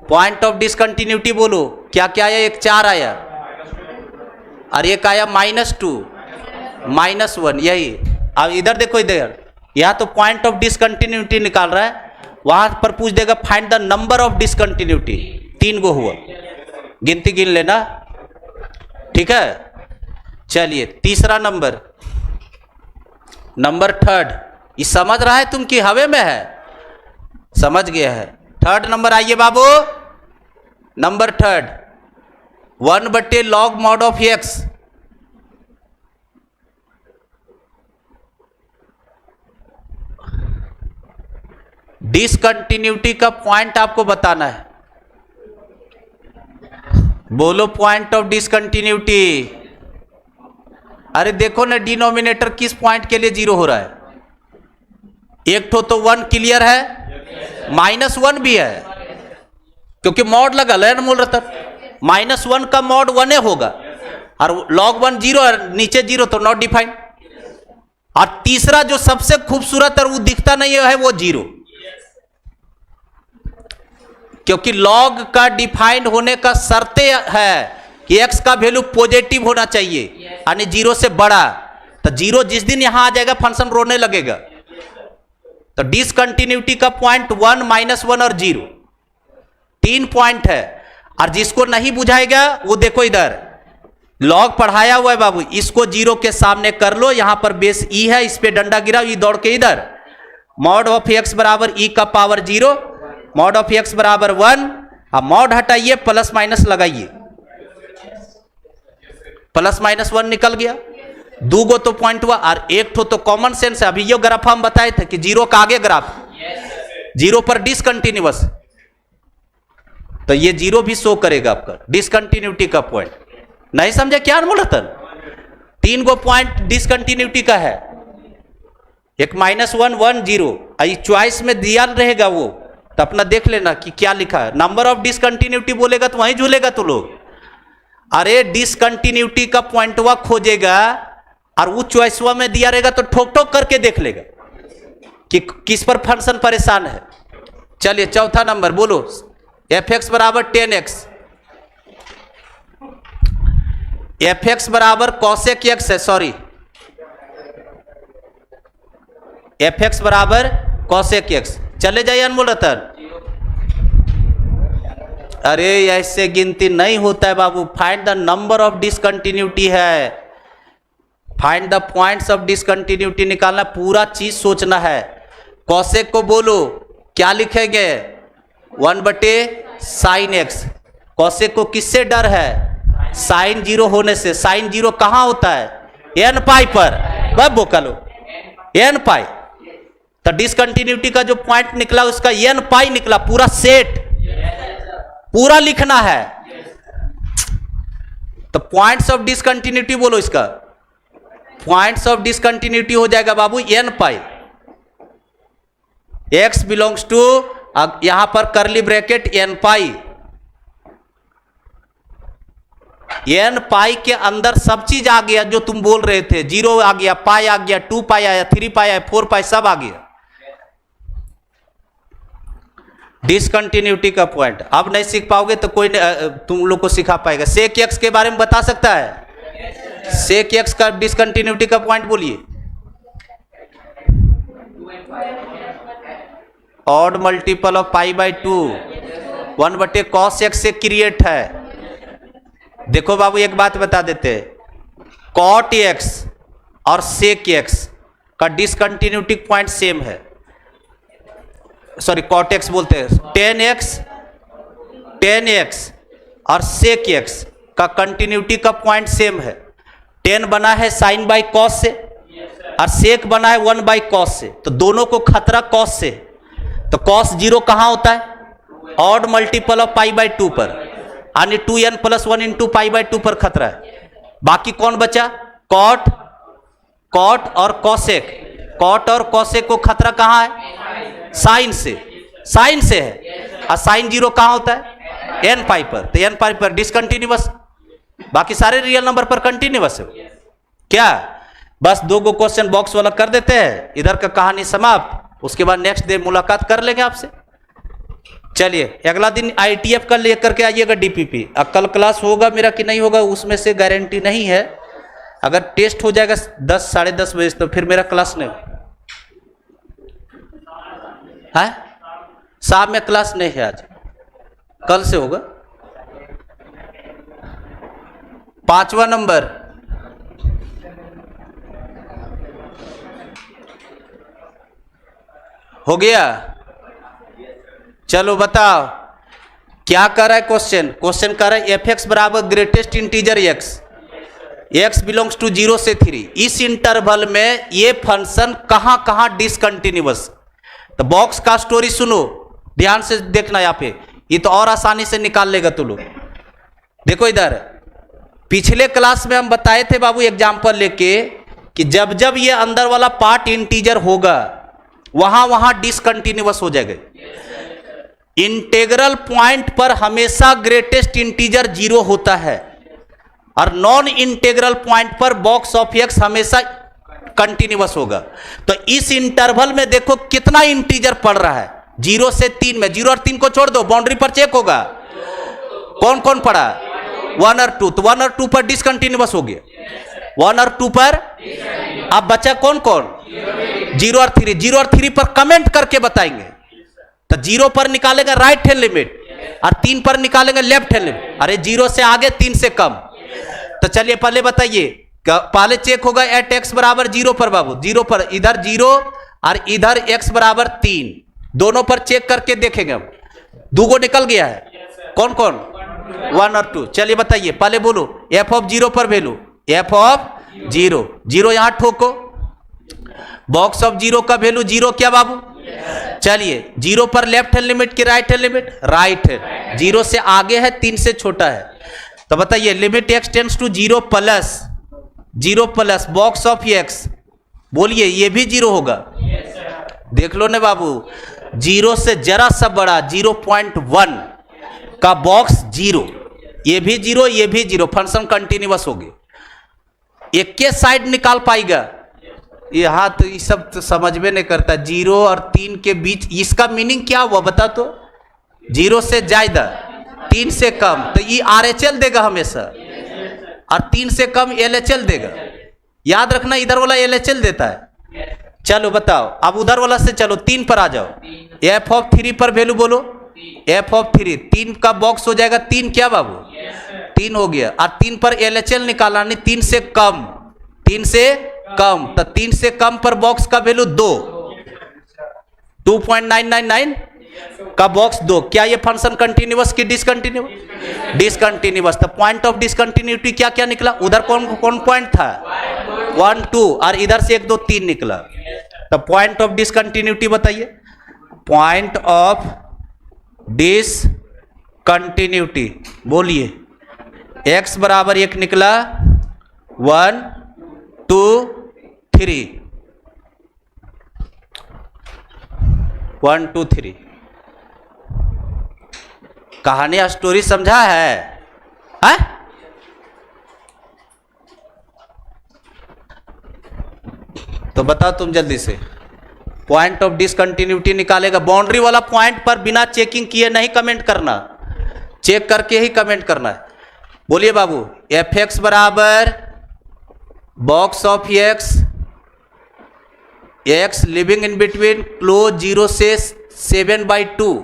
पॉइंट ऑफ डिसकंटिन्यूटी बोलो क्या क्या आया। एक 4 आया और एक आया -2 -1, यही। अब इधर देखो, इधर यहां तो पॉइंट ऑफ डिसकंटिन्यूटी निकाल रहा है, वहां पर पूछ देगा find the number of discontinuity. 3 गो हुआ, गिनती गिन लेना, ठीक है। चलिए तीसरा नंबर, नंबर 3। ये समझ रहा है तुम कि हवे में है? समझ गया है। 3rd नंबर आइए बाबू। Number 3, 1/log mod of x। Discontinuity का पॉइंट आपको बताना है। बोलो पॉइंट ऑफ डिसकंटिन्यूटी। अरे देखो ना डिनोमिनेटर किस पॉइंट के लिए 0 हो रहा है। एक तो 1 क्लियर है, -1 भी है क्योंकि मॉड लगा है मूल रतन। -1 का मॉड 1 होगा और log 1 0 और नीचे 0 तो नॉट डिफाइंड। और तीसरा जो सबसे खूबसूरत और वो दिखता नहीं है वो 0, क्योंकि log का डिफाइंड होने का शर्त है कि x का वैल्यू पॉजिटिव होना चाहिए यानी 0 से बड़ा। तो 0 जिस दिन यहां आ जाएगा फंक्शन रोने लगेगा। तो डिसकंटिन्यूटी का पॉइंट 1 -1 और 0, 3 पॉइंट है। और जिसको नहीं बुझाएगा वो देखो इधर लॉग पढ़ाया हुआ है बाबू, इसको 0 के सामने कर लो। यहां पर बेस e है, इस पे डंडा गिरा, ये दौड़ के इधर मॉड ऑफ x बराबर e का पावर 0, मॉड ऑफ x बराबर 1। अब मॉड हटाइए, प्लस माइनस लगाइए, +-1 निकल गया। 2 गो तो पॉइंट हुआ और एक तो कॉमन सेंस है। अभी ये ग्राफ हम बताए थे कि 0 का आगे ग्राफ, 0 पर डिसकंटिन्यूअस, तो ये 0 भी शो करेगा आपका डिसकंटिन्यूटी का पॉइंट। नहीं समझे क्या अनमोल रतन? 3 गो पॉइंट डिसकंटिन्यूटी का है, एक -1 1 0। चॉइस में दिया रहेगा वो तो अपना देख लेना कि क्या लिखा है। नंबर ऑफ डिसकंटिन्यूटी बोलेगा तो वहीं झूलेगा तू लोग। अरे डिसकंटिन्यूटी का पॉइंटवा खोजेगा और वो चॉइसवा में दिया रहेगा तो ठोक ठोक करके देख लेगा कि किस पर फंक्शन परेशान है। चलिए चौथा नंबर बोलो, एफ एक्स बराबर 10x, एफ एक्स बराबर कॉसेक एक्स है, सॉरी एफ एक्स बराबर कॉसेक एक्स। चले जाइए अनमोल रतन। अरे ऐसे गिनती नहीं होता है बाबू, find the number of discontinuity है, find the points of discontinuity निकालना, पूरा चीज सोचना है। कॉसेक को बोलो क्या लिखेंगे, 1/sin x। कॉसेक को किससे डर है, साइन जीरो होने से। साइन जीरो कहां होता है, एन पाई पर, वह बोकलो एन पाई। तो डिसकंटिन्यूटी का जो पॉइंट निकला उसका एन पाई निकला, पूरा सेट पूरा लिखना है। तो पॉइंट्स ऑफ डिसकंटिन्यूटी बोलो, इसका पॉइंट्स ऑफ डिसकंटिन्यूटी हो जाएगा बाबू n pi. x belongs to, यहां पर curly bracket n pi, n pi के अंदर सब चीज आ गया जो तुम बोल रहे थे। 0 आ गया, पाई आ गया, 2 पाई आया, 3 पाई आया, 4 पाई सब आ गया। डिसकंटिन्यूटी का पॉइंट अब नहीं सीख पाओगे तो कोई तुम लोग को सिखा पाएगा। सेक एक्स के बारे में बता सकता है, सेक एक्स का डिसकंटिन्यूटी का पॉइंट बोलिए। Odd multiple of π/2 1/cos x से क्रिएट है। देखो बाबू एक बात बता देते हैं, कॉट x और सेक x का डिसकंटिन्यूटी पॉइंट सेम है, सॉरी कॉट x बोलते हैं। 10x और सेक x का कंटिन्यूटी का पॉइंट सेम है। 10 बना है साइन बाई कॉस से और सेक बना है 1/cos से, तो दोनों को खतरा कॉस से। तो cos 0 कहां होता है, ऑड मल्टीपल ऑफ π/2 पर, यानी 2n + 1 × π/2 पर खतरा है। बाकी कौन बचा, कॉट, कॉट और कॉसेक। कॉट और कॉसेक को खतरा कहां है, साइन से, साइन से है। और साइन 0 कहां होता है, n पाई पर, तो n पाई पर डिसकंटिन्यूअस, बाकी सारे रियल नंबर पर कंटिन्यूअस है। क्या बस 2 गो क्वेश्चन बॉक्स वाला कर देते हैं, इधर का कहानी समाप्त। उसके बाद नेक्स्ट डे मुलाकात कर लेंगे आपसे। चलिए अगला दिन ITF का लेकर के आइएगा DPP। अब कल क्लास होगा मेरा कि नहीं होगा उसमें से गारंटी नहीं है। अगर टेस्ट हो जाएगा 10 साढ़े 10 बजे तो फिर मेरा क्लास नहीं है, शाम में क्लास नहीं है, आज कल से होगा। 5वां नंबर, हो गया। चलो बताओ क्या कर रहा है क्वेश्चन। क्वेश्चन कर रहा है एफ एक्स बराबर greatest integer x, x belongs to 0 से 3। इस इंटरवल में ये फंक्शन कहां कहां डिसकंटिन्यूअस। तो बॉक्स का स्टोरी सुनो, ध्यान से देखना यहाँ पे, ये तो और आसानी से निकाल लेगा तू लोग। देखो इधर पिछले क्लास में हम बताए थे बाबू एग्जाम्पल लेके कि जब जब ये अंदर वाला पार्ट इंटीजर होगा वहां वहां डिसकंटिन्यूअस हो जाएगा। इंटीग्रल पॉइंट पर हमेशा ग्रेटेस्ट इंटीजर 0 होता है और नॉन इंटीग्रल पॉइंट पर बॉक्स ऑफ एक्स हमेशा कंटिन्यूअस होगा। तो इस इंटरवल में देखो कितना इंटीजर पड़ रहा है, 0 से 3 में। 0 और 3 को छोड़ दो, बाउंड्री पर चेक होगा कौन कौन पड़ा, 1 और 2। तो 1 और 2 पर डिसकंटिन्यूअस हो गया, 1 और 2 पर। अब बचा कौन कौन, 0 और 3। 0 और 3 पर कमेंट करके बताएंगे। तो 0 पर निकालेंगे राइट हैंड लिमिट और 3 पर निकालेंगे लेफ्ट हैंड लिमिट। अरे 0 से आगे 3 से कम। तो चलिए पहले बताइए, पहले चेक होगा एट x बराबर 0 पर बाबू, 0 पर, इधर 0 और इधर x बराबर 3, दोनों पर चेक करके देखेंगे हम। 2 गो निकल गया है, कौन कौन, 1 और 2। चलिए बताइए, पहले बोलो f ऑफ 0 पर वैल्यू, f ऑफ 0, 0 यहां ठोको। बॉक्स ऑफ 0 का वैल्यू 0 क्या बाबू, चलिए 0 पर लेफ्ट हैंड लिमिट की right hand limit, right hand. 0 से आगे है, 3 से छोटा है। तो बताइए limit x tends to 0 plus box of x, बोलिए ये भी 0 होगा। देख लो ना बाबू, जीरो से जरा सा बड़ा 0.1 का बॉक्स जीरो, ये भी जीरो ये भी जीरो, फंक्शन कंटिन्यूअस हो गया। एक के साइड निकाल पाएगा? यहाँ तो ये सब तो समझ में नहीं करता। 0 और 3 के बीच इसका मीनिंग क्या हुआ बता तो? 0 से ज्यादा 3 से कम, तो ये RHL देगा हमेशा, और 3 से कम LHL देगा। याद रखना, इधर वाला LHL देता है। चलो बताओ, अब उधर वाला से चलो 3 पर आ जाओ। f(3) पर वैल्यू बोलो। f(3) 3 का बॉक्स हो जाएगा 3 क्या बाबू? 3 हो गया। और 3 पर LHL निकालना, नहीं 3 से कम, 3 से कम, तो 3 से कम पर बॉक्स का वैल्यू 2, 2.999 का बॉक्स 2। क्या ये फंक्शन कंटिन्यूअस की डिसकंटिन्यूअस? डिसकंटिन्यूअस। तो पॉइंट ऑफ डिसकंटिन्यूटी क्या क्या निकला? उधर कौन कौन पॉइंट था? 1 2, और इधर से 1 2 3 निकला। तो पॉइंट ऑफ डिसकंटिन्यूटी बताइए। पॉइंट ऑफ डिसकंटिन्यूटी बोलिए। x बराबर 1 निकला, 1 2 3, 1 2 3। कहानी स्टोरी समझा है? तो बताओ तुम जल्दी से। पॉइंट ऑफ डिसकंटिन्यूटी निकालेगा। बाउंड्री वाला पॉइंट पर बिना चेकिंग किए नहीं कमेंट करना, चेक करके ही कमेंट करना है। बोलिए बाबू। f(x) बराबर box of x living in between close 0 से 7/2।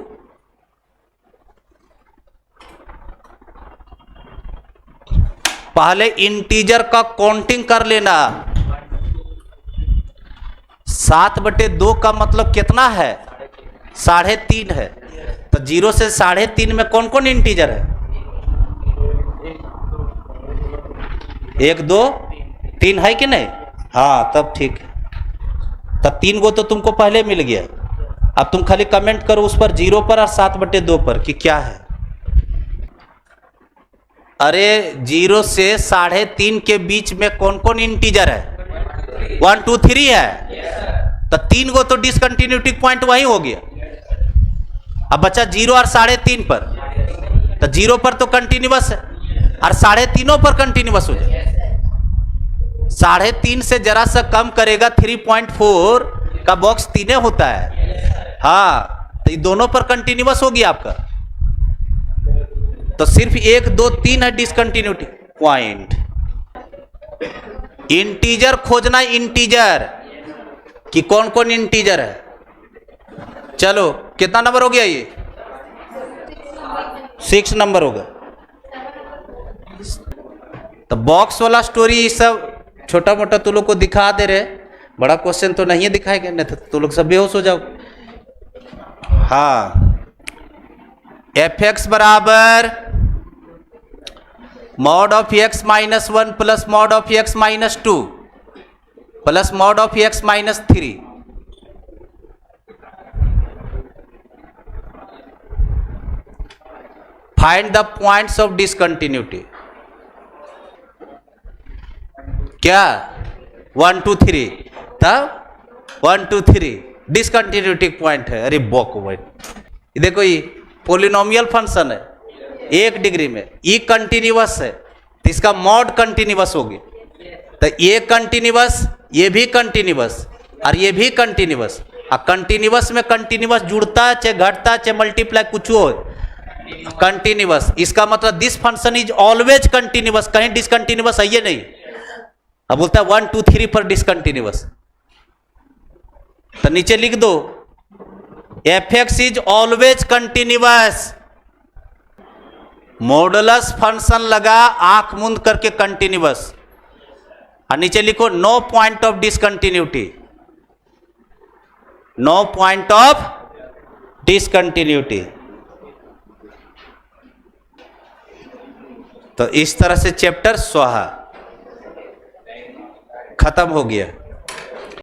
पहले इंटीजर का काउंटिंग कर लेना। 7/2 का मतलब कितना है? 3.5 है। तो 0 से 3.5 में कौन कौन इंटीजर है? 1 2 3 है कि नहीं? हाँ, तब ठीक है। तब 3 गो तो तुमको पहले मिल गया। अब तुम खाली कमेंट करो उस पर 0 पर और 7/2 पर कि क्या है। अरे 0 से 3.5 के बीच में कौन कौन इंटीजर है? 1 2 3 है। तो 3 गो तो डिसकंटिन्यूटी पॉइंट वही हो गया। अब बचा 0 और 3.5 पर। तो 0 पर तो कंटिन्यूअस है और 3.5 पर कंटिन्यूअस हो जाए। 3.5 से जरा सा कम करेगा 3.4 का बॉक्स 3 होता है। हाँ, तो ये दोनों पर कंटिन्यूअस होगी आपका। तो सिर्फ 1 2 3 है डिसकंटिन्यूटी पॉइंट। इंटीजर खोजना, इंटीजर कि कौन कौन इंटीजर है। चलो कितना नंबर हो गया? ये 6 नंबर होगा। तो बॉक्स वाला स्टोरी सब छोटा मोटा तू लोग को दिखा दे रहे, बड़ा क्वेश्चन तो नहीं दिखाएंगे, नहीं तो तू लोग सब बेहोश हो जाओ। हाँ, f(x) बराबर mod of x minus 1 plus mod of x minus 2 plus mod of x minus 3। Find the points of discontinuity. क्या? 1 2 3, तब 1 2 3 डिसकंटिन्यूटी पॉइंट है। अरे बॉक पॉइंट। देखो ये पोलिनोमियल फंक्शन है 1 डिग्री में, ये कंटिन्यूअस है तो इसका मॉड कंटिन्यूअस होगी। तो ये कंटिन्यूअस, ये भी कंटिन्यूअस और ये भी कंटिन्यूअस। और कंटिन्यूअस में कंटिन्यूअस जुड़ता चाहे घटता चाहे मल्टीप्लाई कुछ हो, कंटिन्यूअस। इसका मतलब this function is always continuous, कहीं डिसकंटिन्यूअस है ये नहीं। अब बोलता है 1 2 3 पर डिसकंटिन्यूअस। तो नीचे लिख दो f(x) is always continuous. Modulus function लगा आंख मूंद करके कंटिन्यूअस। और नीचे लिखो no point of discontinuity, no point of discontinuity. तो इस तरह से चैप्टर स्वाहा खत्म हो गया।